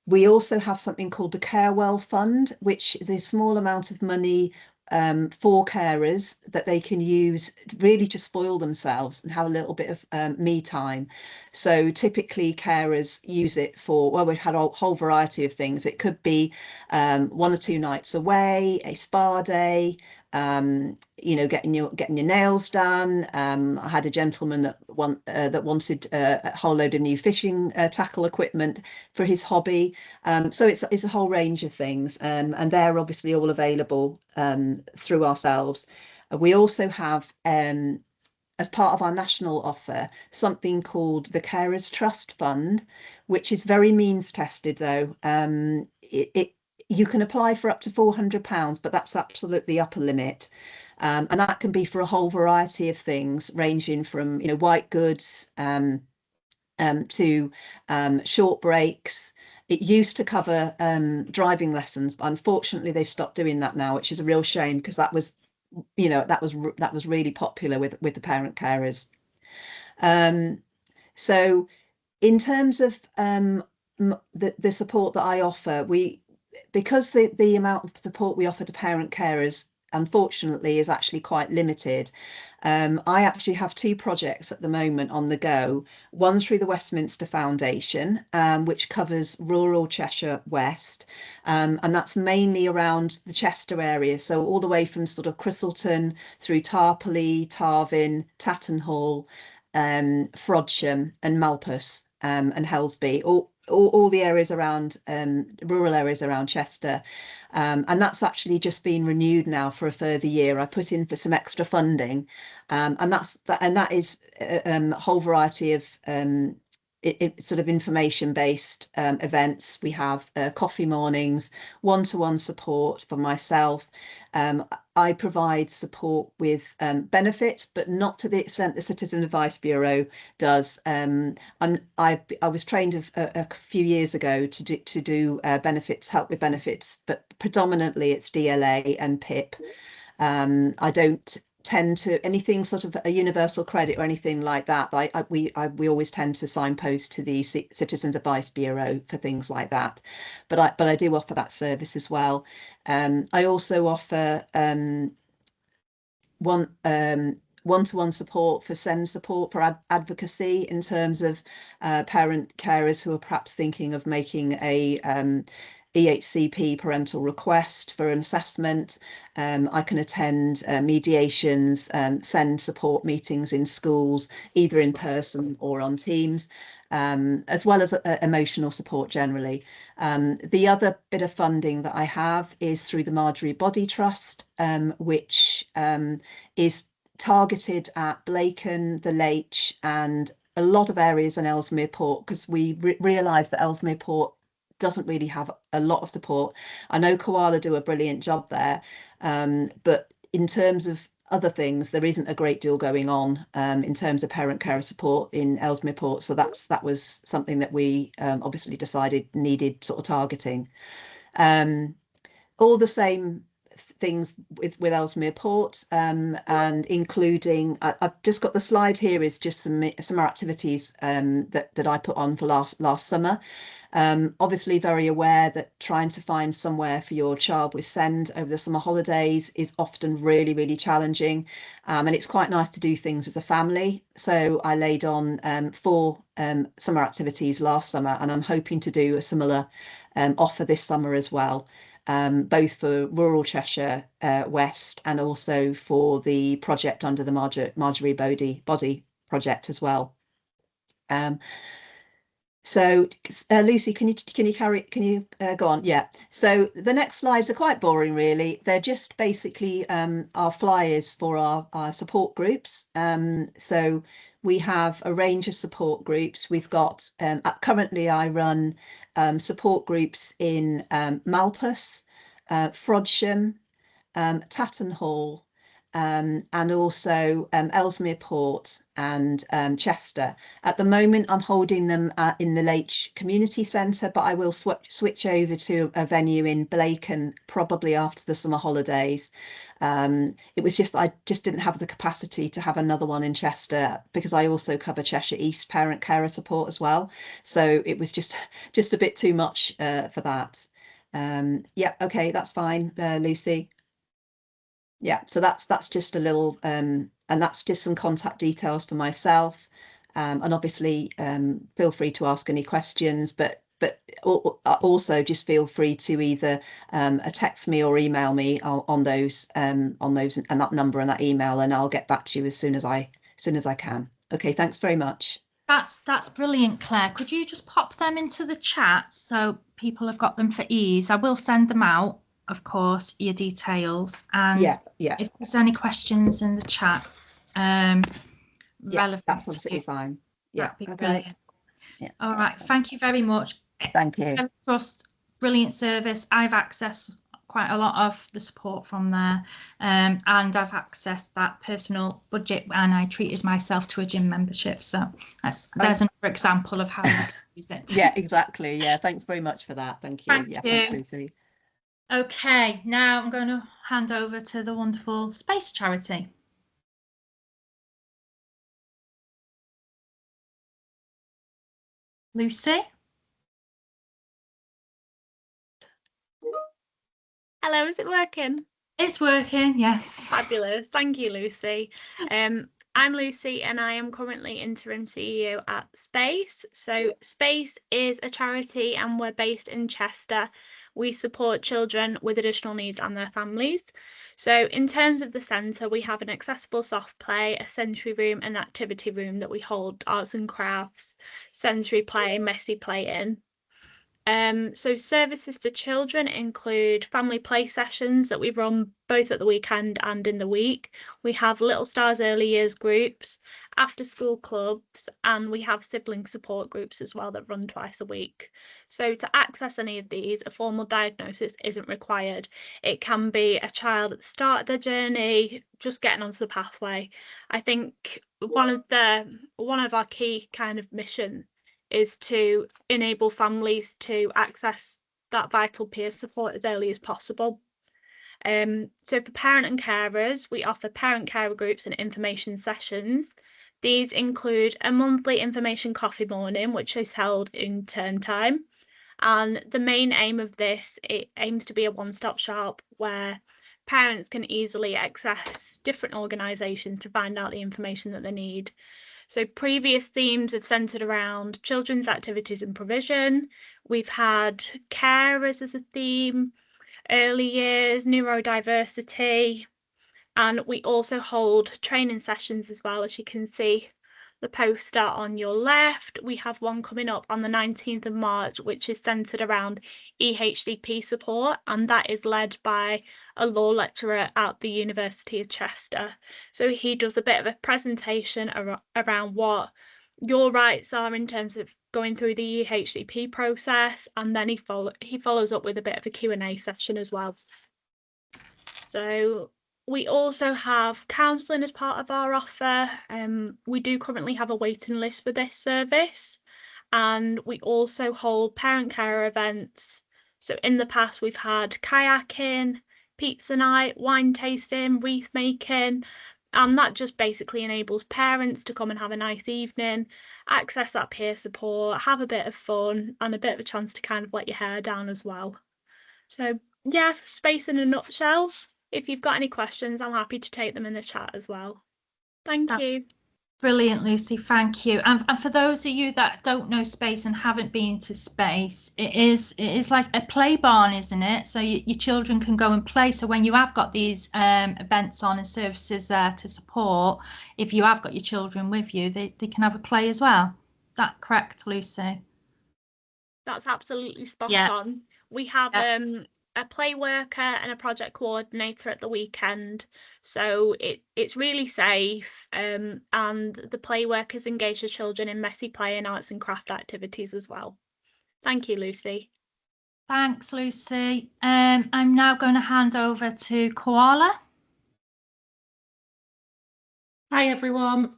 [SPEAKER 4] We also have something called the Carewell Fund, which is a small amount of money for carers that they can use really to spoil themselves and have a little bit of me time. So typically carers use it for, well, we've had a whole variety of things. It could be 1 or 2 nights away, a spa day, you know, getting your nails done. I had a gentleman that wanted a whole load of new fishing tackle equipment for his hobby. So it's a whole range of things, and they're obviously all available through ourselves. We also have, as part of our national offer, something called the Carers Trust Fund, which is very means tested though. You can apply for up to £400, but that's absolutely the upper limit. And that can be for a whole variety of things, ranging from, you know, white goods to short breaks. It used to cover driving lessons, but unfortunately they've stopped doing that now, which is a real shame, because that was, you know, that was really popular with the parent carers. So in terms of the support that I offer, because the amount of support we offer to parent carers, unfortunately, is actually quite limited. I actually have 2 projects at the moment on the go. One through the Westminster Foundation, which covers rural Cheshire West, and that's mainly around the Chester area. So all the way from sort of Christleton through Tarporley, Tarvin, Tattenhall, Frodsham and Malpas, and Helsby, all the areas around, rural areas around Chester. And that's actually just been renewed now for a further year. I put in for some extra funding, and that is a whole variety of sort of information-based events. We have coffee mornings, one-to-one support for myself. I provide support with benefits, but not to the extent the Citizen Advice Bureau does. I was trained a few years ago to do benefits, help with benefits, but predominantly it's DLA and PIP. I don't tend to anything sort of a universal credit or anything like that. We always tend to signpost to the Citizens Advice Bureau for things like that. But I do offer that service as well. I also offer one-to-one support for SEND support for advocacy in terms of parent carers who are perhaps thinking of making a EHCP parental request for an assessment. I can attend mediations, SEND support meetings in schools, either in person or on Teams, as well as emotional support generally. The other bit of funding that I have is through the Marjorie Body Trust, which is targeted at Blacon, the Lech, and a lot of areas in Ellesmere Port, because we realise that Ellesmere Port doesn't really have a lot of support. I know Koala do a brilliant job there, but in terms of other things, there isn't a great deal going on in terms of parent carer support in Ellesmere Port. So that was something that we obviously decided needed sort of targeting. All the same things with Ellesmere Port, and including I've just got the slide here is just some activities that I put on for last summer. Obviously very aware that trying to find somewhere for your child with SEND over the summer holidays is often really challenging, and it's quite nice to do things as a family. So I laid on 4 summer activities last summer, and I'm hoping to do a similar offer this summer as well. Both for rural Cheshire West and also for the project under the Marjorie Body project as well. So Lucy, can you go on? Yeah. So the next slides are quite boring, really. They're just basically our flyers for our support groups. So we have a range of support groups. We've got currently I run support groups in Malpas, Frodsham, Tattenhall, and also Ellesmere Port and Chester. At the moment, I'm holding them in the Lech Community Centre, but I will switch over to a venue in Blacon probably after the summer holidays. It was just I just didn't have the capacity to have another one in Chester, because I also cover Cheshire East parent carer support as well. So it was just a bit too much for that. Yeah, okay, that's fine, Lucy. Yeah, so that's just a little and that's just some contact details for myself, and obviously feel free to ask any questions, but also just feel free to either text me or email me on those and that number and that email, and I'll get back to you as soon as I can. Okay, thanks very much.
[SPEAKER 1] That's brilliant, Claire. Could you just pop them into the chat so people have got them for ease? I will send them out, of course, your details, and
[SPEAKER 4] yeah,
[SPEAKER 1] if there's any questions in the chat relevant,
[SPEAKER 4] that's absolutely fine. Yeah,
[SPEAKER 1] that'd be
[SPEAKER 4] okay.
[SPEAKER 1] brilliant.
[SPEAKER 4] Yeah.
[SPEAKER 1] All right, thank you very much.
[SPEAKER 4] Thank you.
[SPEAKER 1] Trust, brilliant service. I've accessed quite a lot of the support from there, and I've accessed that personal budget, and I treated myself to a gym membership. So there's another example of how you can use it.
[SPEAKER 4] Yeah, exactly. Yeah, thanks very much for that. Thank you.
[SPEAKER 1] Thank you.
[SPEAKER 4] Thanks, Lucy.
[SPEAKER 1] Okay, now I'm going to hand over to the wonderful Space Charity. Lucy?
[SPEAKER 5] Hello, is it working?
[SPEAKER 1] It's working, yes.
[SPEAKER 5] Fabulous. Thank you, Lucy. I'm Lucy, and I am currently interim CEO at Space. So Space is a charity, and we're based in Chester. We support children with additional needs and their families. So in terms of the centre, we have an accessible soft play, a sensory room, and activity room that we hold arts and crafts, sensory play, messy play in. So services for children include family play sessions that we run both at the weekend and in the week. We have Little Stars early years groups, after school clubs, and we have sibling support groups as well that run twice a week. So to access any of these, a formal diagnosis isn't required. It can be a child at the start of their journey, just getting onto the pathway. I think one of our key kind of mission is to enable families to access that vital peer support as early as possible. So for parent and carers, we offer parent carer groups and information sessions. These include a monthly information coffee morning, which is held in term time. And the main aim of this, it aims to be a one-stop shop where parents can easily access different organisations to find out the information that they need. So previous themes have centred around children's activities and provision. We've had carers as a theme, early years, neurodiversity, and we also hold training sessions as well. As you can see the poster on your left, we have one coming up on the 19th of March, which is centred around EHCP support, and that is led by a law lecturer at the University of Chester. So he does a bit of a presentation around what your rights are in terms of going through the EHCP process, and then he follows up with a bit of a Q&A session as well. So we also have counselling as part of our offer. We do currently have a waiting list for this service, and we also hold parent care events. So in the past, we've had kayaking, pizza night, wine tasting, wreath making, and that just basically enables parents to come and have a nice evening, access that peer support, have a bit of fun, and a bit of a chance to kind of let your hair down as well. So yeah, Space in a nutshell. If you've got any questions, I'm happy to take them in the chat as well. Thank you.
[SPEAKER 1] Brilliant, Lucy, thank you. And for those of you that don't know Space and haven't been to Space, it is like a play barn, isn't it? So your children can go and play. So when you have got these events on and services there to support, if you have got your children with you, they can have a play as well. Is that correct, Lucy?
[SPEAKER 5] That's absolutely spot
[SPEAKER 1] Yeah.
[SPEAKER 5] on. We have a play worker and a project coordinator at the weekend, so it's really safe, and the play workers engage the children in messy play and arts and craft activities as well. Thank you, Lucy.
[SPEAKER 1] Thanks, Lucy. I'm now going to hand over to Koala.
[SPEAKER 6] Hi everyone.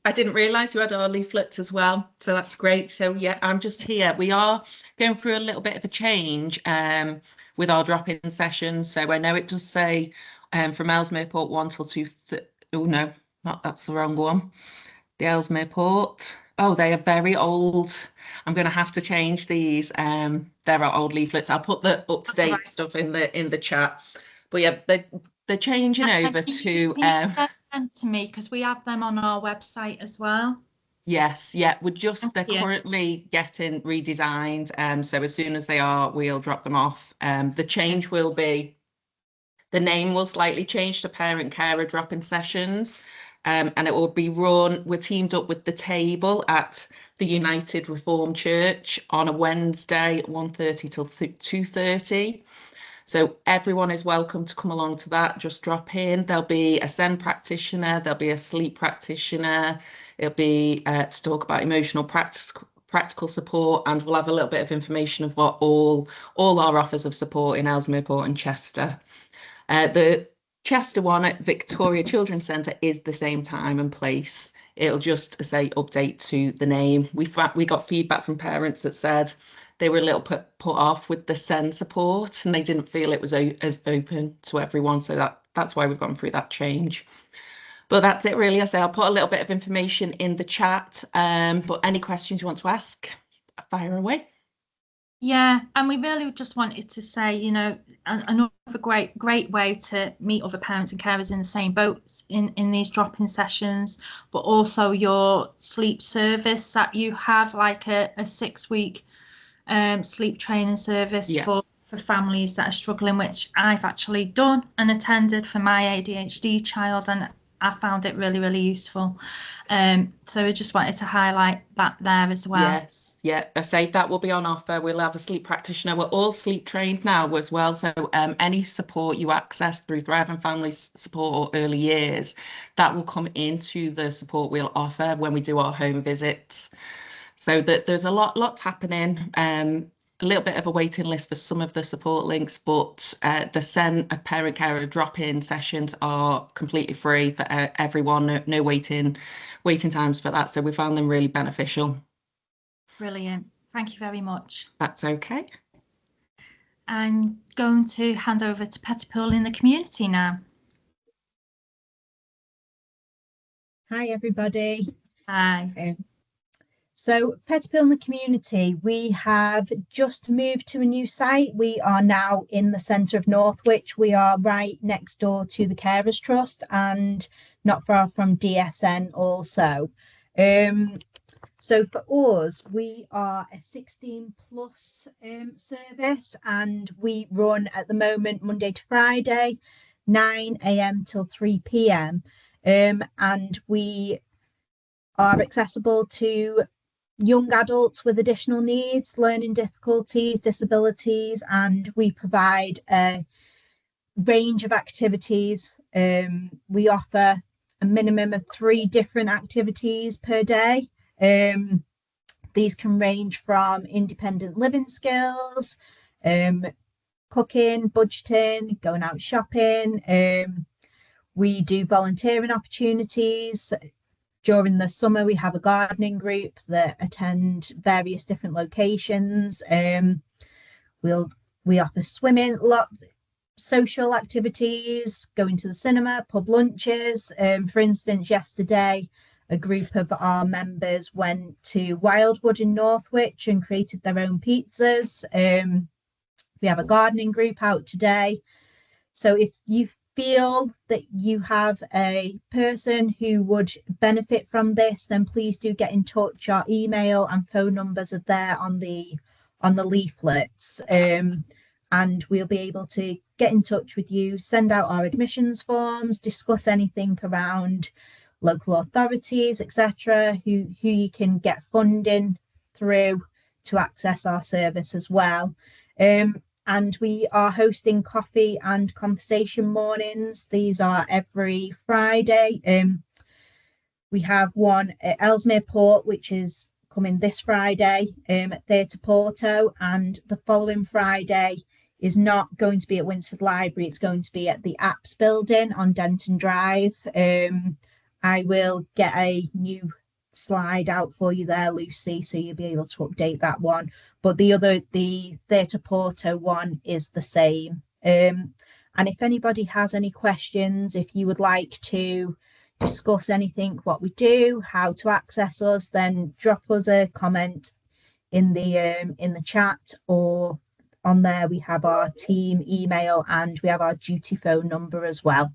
[SPEAKER 6] I didn't realise you had our leaflets as well, so that's great. So yeah, I'm just here. We are going through a little bit of a change with our drop-in sessions. So I know it does say from Ellesmere Port 1 till 2. Oh no, that's the wrong one. The Ellesmere Port. Oh, they are very old. I'm going to have to change these. There are old leaflets. I'll put the up-to-date stuff in the chat. But yeah, they're changing over to.
[SPEAKER 1] Them to me because we have them on our website as well.
[SPEAKER 6] Yes, yeah, they're currently getting redesigned. So as soon as they are, we'll drop them off. The change will be, the name will slightly change to Parent Carer Drop-in Sessions, and it will be run. We're teamed up with the Table at the United Reformed Church on a Wednesday, 1:30 till 2:30. So everyone is welcome to come along to that. Just drop in. There'll be a SEN practitioner, there'll be a sleep practitioner, it'll be to talk about emotional practical support, and we'll have a little bit of information of what all our offers of support in Ellesmere Port and Chester. The Chester one at Victoria Children's Centre is the same time and place. It'll just say update to the name. We got feedback from parents that said they were a little put off with the SEN support, and they didn't feel it was as open to everyone. So that's why we've gone through that change. But that's it really. I say I'll put a little bit of information in the chat. But any questions you want to ask, fire away.
[SPEAKER 1] Yeah, and we really just wanted to say, you know, another great way to meet other parents and carers in the same boats in these drop-in sessions, but also your sleep service that you have, like a 6-week sleep training service for families that are struggling, which I've actually done and attended for my ADHD child, and I found it really useful. So we just wanted to highlight that there as well.
[SPEAKER 6] Yes, yeah, I say that will be on offer. We'll have a sleep practitioner. We're all sleep trained now as well, so any support you access through Thrive and Family Support or early years, that will come into the support we'll offer when we do our home visits. So that there's a lot happening. A little bit of a waiting list for some of the support links, but the SEN parent carer drop-in sessions are completely free for everyone. No waiting times for that. So we found them really beneficial.
[SPEAKER 1] Brilliant. Thank you very much.
[SPEAKER 6] That's okay.
[SPEAKER 1] I'm going to hand over to Pettipool in the community now.
[SPEAKER 7] Hi everybody.
[SPEAKER 1] Hi.
[SPEAKER 7] So Pettipool in the community, we have just moved to a new site. We are now in the centre of Northwich. We are right next door to the Carers Trust and not far from DSN also. So for us, we are a 16 plus service, and we run at the moment Monday to Friday, 9 a.m. till 3 p.m. And we are accessible to young adults with additional needs, learning difficulties, disabilities, and we provide a range of activities. We offer a minimum of 3 different activities per day. These can range from independent living skills, cooking, budgeting, going out shopping. We do volunteering opportunities. During the summer, we have a gardening group that attend various different locations. We offer swimming, social activities, going to the cinema, pub lunches. For instance, yesterday, a group of our members went to Wildwood in Northwich and created their own pizzas. We have a gardening group out today. So if you feel that you have a person who would benefit from this, then please do get in touch. Our email and phone numbers are there on the leaflets, and we'll be able to get in touch with you, send out our admissions forms, discuss anything around local authorities, etc., who you can get funding through to access our service as well. And we are hosting coffee and conversation mornings. These are every Friday. We have one at Ellesmere Port, which is coming this Friday at Theatre Porto, and the following Friday is not going to be at Winsford Library. It's going to be at the Apps building on Denton Drive. I will get a new slide out for you there, Lucy, so you'll be able to update that one. But the Theatre Porto one is the same. And if anybody has any questions, if you would like to discuss anything, what we do, how to access us, then drop us a comment in the chat, or on there we have our team email and we have our duty phone number as well.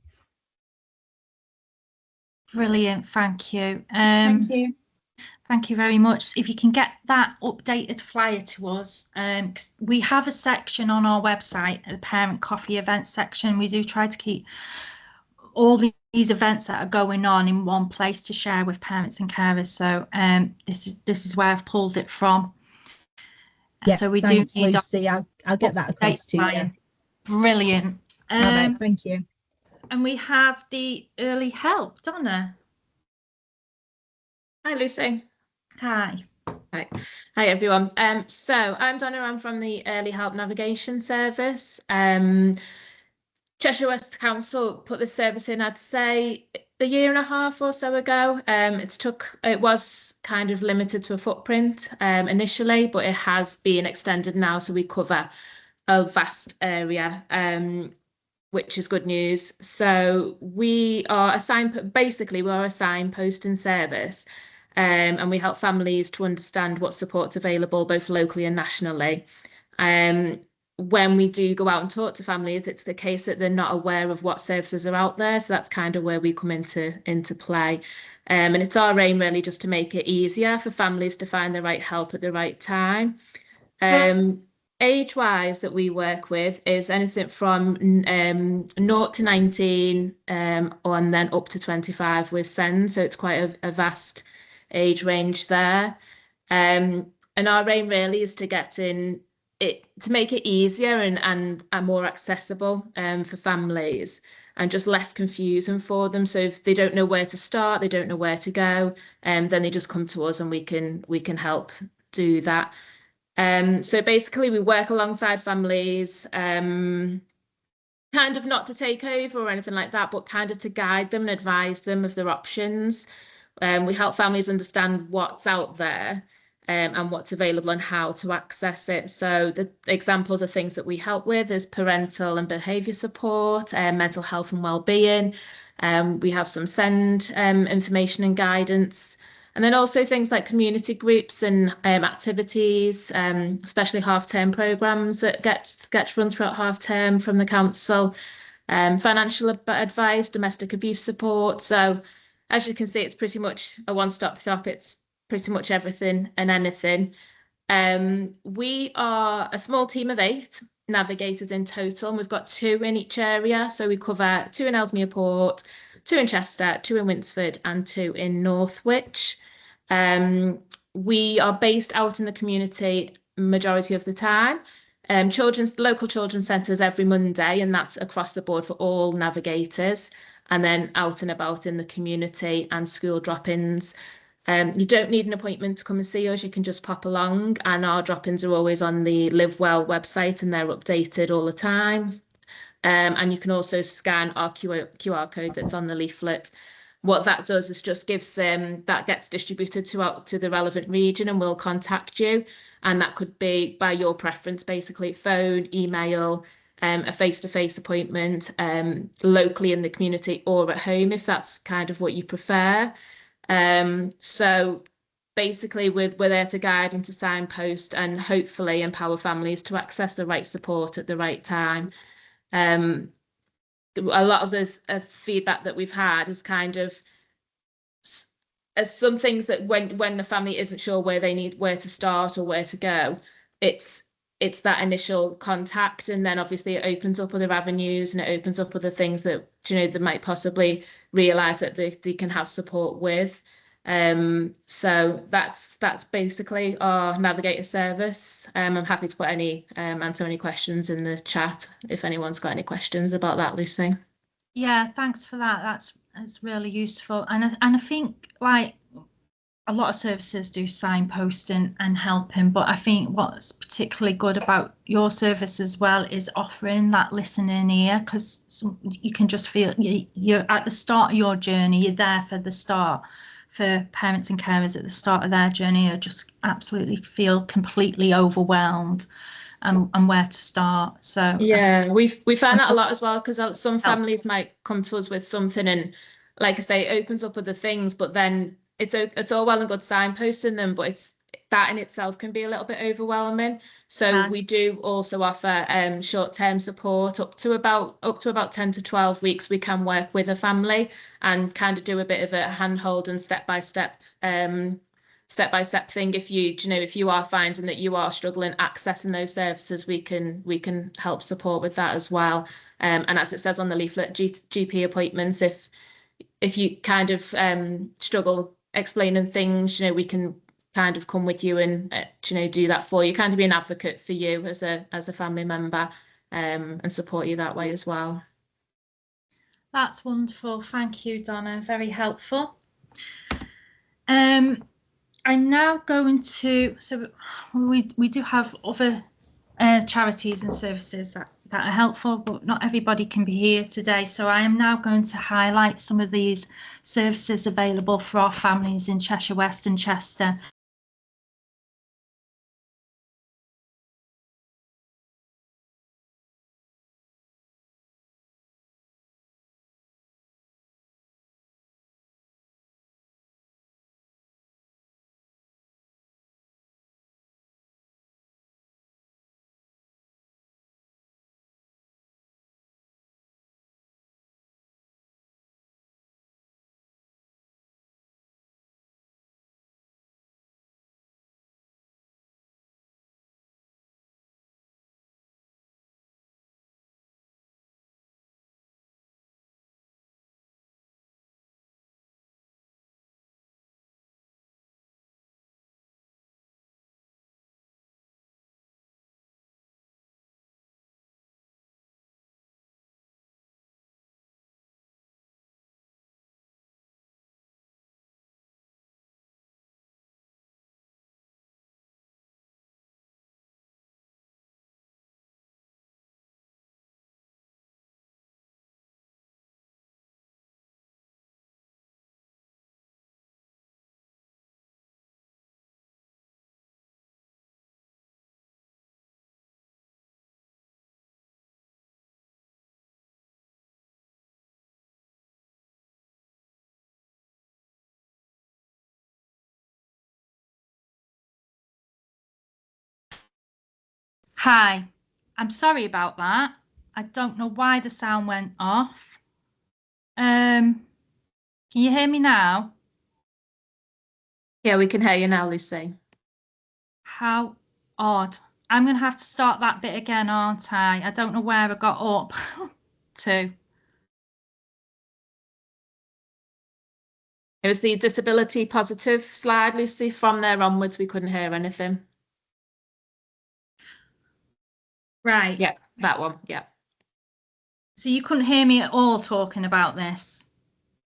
[SPEAKER 1] Brilliant, thank you.
[SPEAKER 7] Thank you.
[SPEAKER 1] Thank you very much. If you can get that updated flyer to us, we have a section on our website, the Parent Coffee Events section. We do try to keep all these events that are going on in one place to share with parents and carers. So this is where I've pulled it from.
[SPEAKER 7] Yeah,
[SPEAKER 1] so we
[SPEAKER 7] thanks,
[SPEAKER 1] do need
[SPEAKER 7] Lucy. I'll get that across to you.
[SPEAKER 1] Brilliant.
[SPEAKER 7] All right, thank you.
[SPEAKER 1] And we have the early help, Donna.
[SPEAKER 8] Hi, Lucy.
[SPEAKER 1] Hi.
[SPEAKER 8] Hi. Hi, everyone. So I'm Donna. I'm from the Early Help Navigation Service. Cheshire West Council put this service in, I'd say, a year and a half or so ago. It was kind of limited to a footprint initially, but it has been extended now, so we cover a vast area, which is good news. So we are a signposting service, and we help families to understand what support's available both locally and nationally. When we do go out and talk to families, it's the case that they're not aware of what services are out there. So that's kind of where we come into play. And it's our aim really just to make it easier for families to find the right help at the right time. Age-wise that we work with is anything from 0 to 19 and then up to 25 with SEND. So it's quite a vast age range there. And our aim really is to make it easier and more accessible for families and just less confusing for them. So if they don't know where to start, they don't know where to go, then they just come to us and we can help do that. So basically we work alongside families, kind of not to take over or anything like that, but kind of to guide them and advise them of their options. We help families understand what's out there. and what's available and how to access it. So the examples of things that we help with is parental and behaviour support, mental health and wellbeing. We have some SEND information and guidance. And then also things like community groups and activities, especially half-term programmes that get run throughout half-term from the council, financial advice, domestic abuse support. So as you can see, it's pretty much a one-stop shop. It's pretty much everything and anything. We are a small team of 8 navigators in total, and we've got 2 in each area. So we cover 2 in Ellesmere Port, 2 in Chester, 2 in Winsford, and 2 in Northwich. We are based out in the community majority of the time. Local children's centres every Monday, and that's across the board for all navigators, and then out and about in the community and school drop-ins. You don't need an appointment to come and see us. You can just pop along, and our drop-ins are always on the Live Well website, and they're updated all the time. And you can also scan our QR code that's on the leaflet. What that does is just gives that gets distributed to the relevant region, and we'll contact you. And that could be by your preference, basically phone, email, a face-to-face appointment, locally in the community or at home, if that's kind of what you prefer. So basically we're there to guide and to signpost and hopefully empower families to access the right support at the right time. A lot of the feedback that we've had is kind of as some things that when the family isn't sure where to start or where to go, it's that initial contact, and then obviously it opens up other avenues and it opens up other things that they might possibly realise that they can have support with. So that's basically our navigator service. I'm happy to answer any questions in the chat if anyone's got any questions about that, Lucy.
[SPEAKER 1] Yeah, thanks for that. That's really useful, and I think like a lot of services do signposting and helping, but I think what's particularly good about your service as well is offering that listening ear, because you can just feel you're at the start of your journey. You're there for the start. For parents and carers at the start of their journey, or just absolutely feel completely overwhelmed and where to start. So
[SPEAKER 8] yeah, we found that a lot as well, because some families might come to us with something, and like I say, it opens up other things, but then it's all well and good signposting them, but it's that in itself can be a little bit overwhelming. So we do also offer short-term support up to about 10 to 12 weeks. We can work with a family and kind of do a bit of a handhold and step-by-step thing. If you are finding that you are struggling accessing those services, we can help support with that as well. And as it says on the leaflet, GP appointments, if you kind of struggle explaining things, we can kind of come with you and do that for you, kind of be an advocate for you as a family member, and support you that way as well.
[SPEAKER 1] That's wonderful. Thank you, Donna. Very helpful. I'm now going to, so we do have other charities and services that are helpful, but not everybody can be here today. So I am now going to highlight some of these services available for our families in Cheshire West and Chester. Hi, I'm sorry about that. I don't know why the sound went off. Can you hear me now?
[SPEAKER 8] Yeah, we can hear you now, Lucy.
[SPEAKER 1] How odd. I'm going to have to start that bit again, aren't I? I don't know where I got up to.
[SPEAKER 8] It was the disability positive slide, Lucy. From there onwards, we couldn't hear anything.
[SPEAKER 1] Right.
[SPEAKER 8] Yeah, that one. Yeah.
[SPEAKER 1] So you couldn't hear me at all talking about this?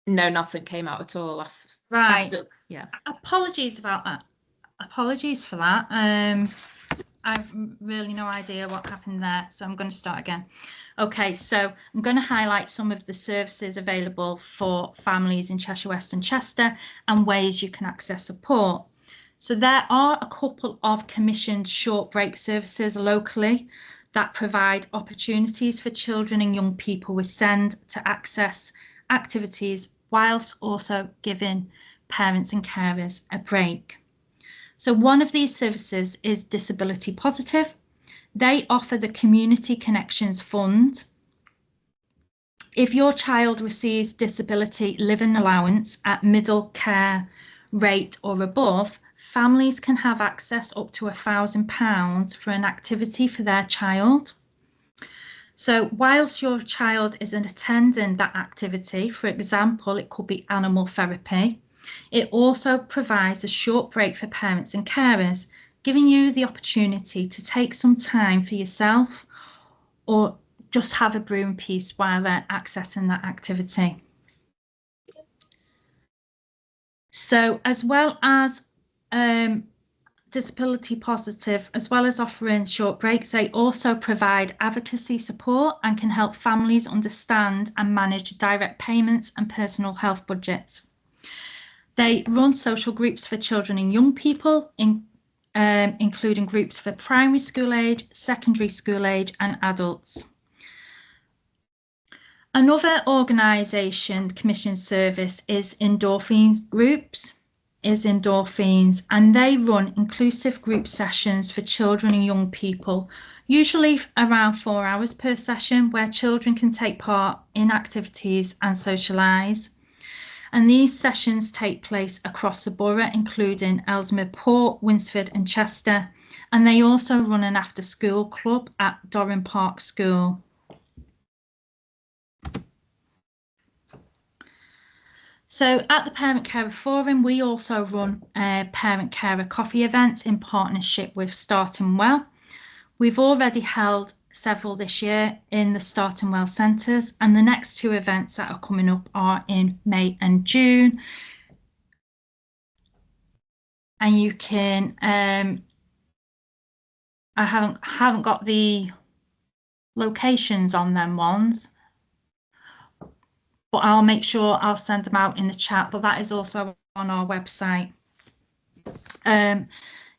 [SPEAKER 8] No, nothing came out at all.
[SPEAKER 1] Right.
[SPEAKER 8] Yeah.
[SPEAKER 1] Apologies about that. Apologies for that. I've really no idea what happened there, so I'm going to start again. Okay, so I'm going to highlight some of the services available for families in Cheshire West and Chester and ways you can access support. So there are a couple of commissioned short break services locally that provide opportunities for children and young people with SEND to access activities whilst also giving parents and carers a break. So one of these services is Disability Positive. They offer the Community Connections Fund. If your child receives disability living allowance at middle care rate or above, families can have access up to £1,000 for an activity for their child. So whilst your child is attending that activity, for example, it could be animal therapy, it also provides a short break for parents and carers, giving you the opportunity to take some time for yourself or just have a brew in peace while they're accessing that activity. So as well as Disability Positive, as well as offering short breaks, they also provide advocacy support and can help families understand and manage direct payments and personal health budgets. They run social groups for children and young people, including groups for primary school age, secondary school age and adults. Another organisation commissioned service is Endorphins Groups, and they run inclusive group sessions for children and young people, usually around 4 hours per session, where children can take part in activities and socialise. And these sessions take place across the borough, including Ellesmere Port, Winsford and Chester, and they also run an after-school club at Dorring Park School. So at the Parent Carer Forum, we also run parent carer coffee events in partnership with Starting Well. We've already held several this year in the Starting Well centres, and the next two events that are coming up are in May and June. And you can, I haven't got the locations on them ones, but I'll make sure I'll send them out in the chat, but that is also on our website.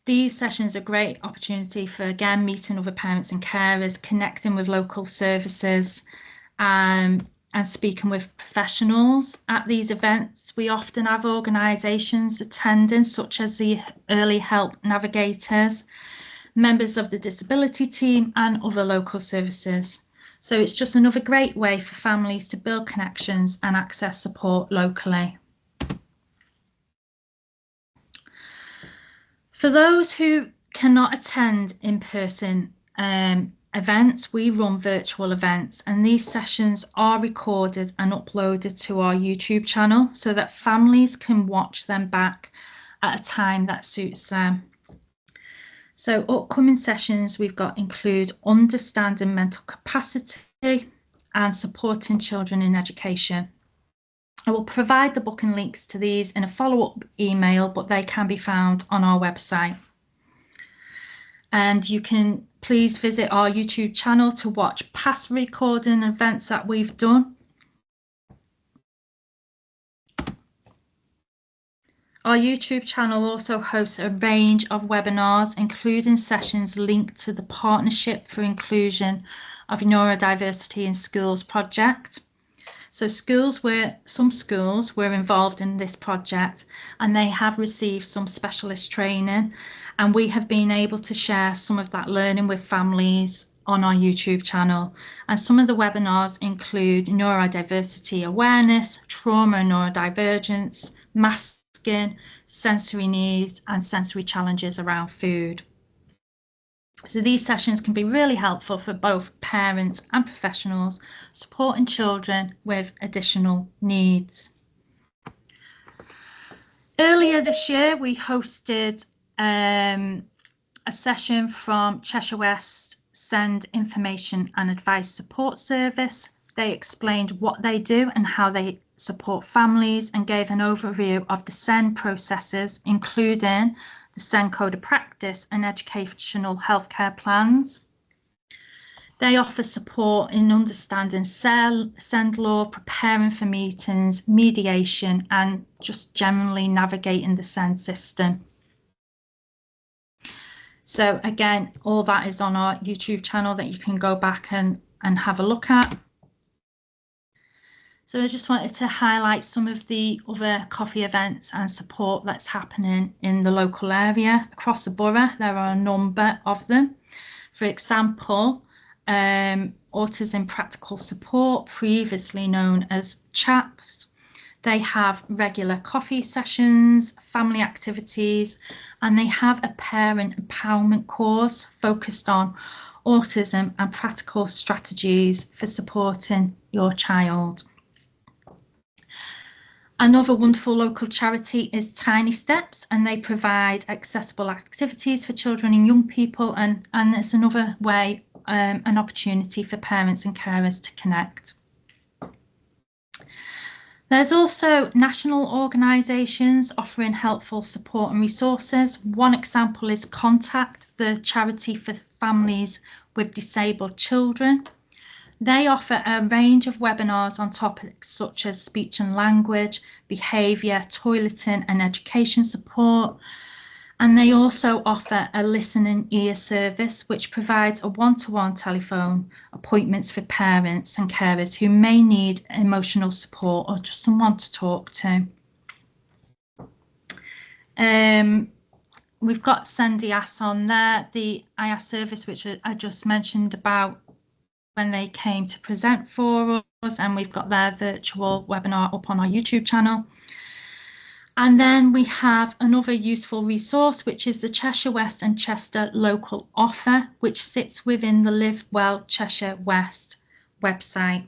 [SPEAKER 1] These sessions are a great opportunity for, again, meeting other parents and carers, connecting with local services, and speaking with professionals. At these events, we often have organisations attending, such as the Early Help Navigators, members of the disability team and other local services. So it's just another great way for families to build connections and access support locally. For those who cannot attend in-person events, we run virtual events, and these sessions are recorded and uploaded to our YouTube channel so that families can watch them back at a time that suits them. So upcoming sessions we've got include understanding mental capacity and supporting children in education. I will provide the booking links to these in a follow-up email, but they can be found on our website. And you can please visit our YouTube channel to watch past recording events that we've done. Our YouTube channel also hosts a range of webinars, including sessions linked to the Partnership for Inclusion of Neurodiversity in Schools project. So some schools were involved in this project, and they have received some specialist training, and we have been able to share some of that learning with families on our YouTube channel. And some of the webinars include neurodiversity awareness, trauma and neurodivergence, masking, sensory needs, and sensory challenges around food. So these sessions can be really helpful for both parents and professionals supporting children with additional needs. Earlier this year, we hosted a session from Cheshire West Send Information and Advice Support Service. They explained what they do and how they support families, and gave an overview of the SEND processes, including the SEND Code of Practice and educational healthcare plans. They offer support in understanding SEND law, preparing for meetings, mediation, and just generally navigating the SEND system. So again, all that is on our YouTube channel that you can go back and have a look at. So I just wanted to highlight some of the other coffee events and support that's happening in the local area. Across the borough, there are a number of them. For example, Autism Practical Support, previously known as CHAPS. They have regular coffee sessions, family activities, and they have a parent empowerment course focused on autism and practical strategies for supporting your child. Another wonderful local charity is Tiny Steps, and they provide accessible activities for children and young people, and it's another way, an opportunity for parents and carers to connect. There's also national organisations offering helpful support and resources. One example is Contact, the charity for families with disabled children. They offer a range of webinars on topics such as speech and language, behaviour, toileting and education support. And they also offer a listening ear service, which provides a one-to-one telephone appointments for parents and carers who may need emotional support or just someone to talk to. We've got Send IAS on there, the IAS service, which I just mentioned about when they came to present for us, and we've got their virtual webinar up on our YouTube channel. And then we have another useful resource, which is the Cheshire West and Chester local offer, which sits within the Live Well Cheshire West website.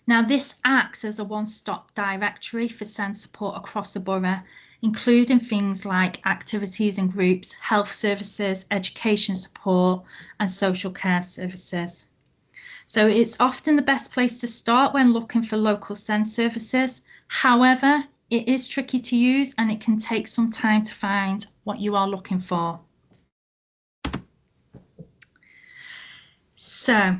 [SPEAKER 1] Now, this acts as a one-stop directory for SEND support across the borough, including things like activities and groups, health services, education support, and social care services. So it's often the best place to start when looking for local SEND services. However, it is tricky to use, and it can take some time to find what you are looking for. So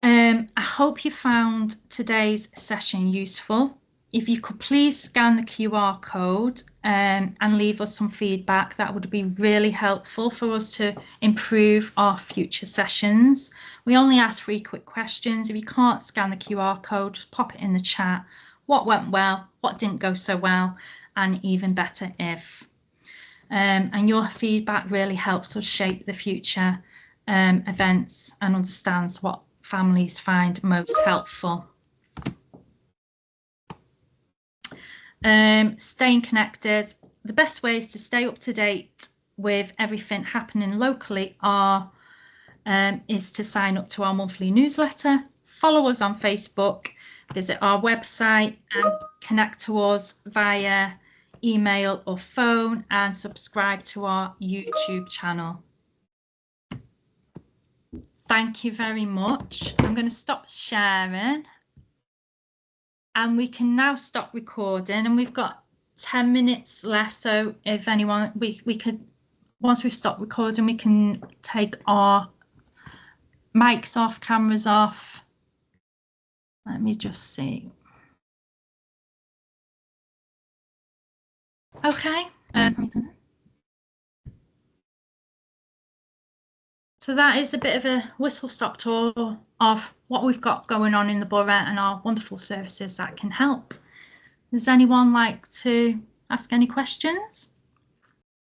[SPEAKER 1] I hope you found today's session useful. If you could please scan the QR code and leave us some feedback, that would be really helpful for us to improve our future sessions. We only ask 3 quick questions. If you can't scan the QR code, just pop it in the chat. What went well, what didn't go so well, and even better if. And your feedback really helps us shape the future events and understands what families find most helpful. Staying connected. The best ways to stay up to date with everything happening locally is to sign up to our monthly newsletter, follow us on Facebook, visit our website and connect to us via email or phone, and subscribe to our YouTube channel. Thank you very much. I'm going to stop sharing. And we can now stop recording, and we've got 10 minutes left. So if anyone, we could, once we've stopped recording, we can take our mics off, cameras off. Let me just see. Okay. So that is a bit of a whistle-stop tour of what we've got going on in the borough and our wonderful services that can help. Does anyone like to ask any questions?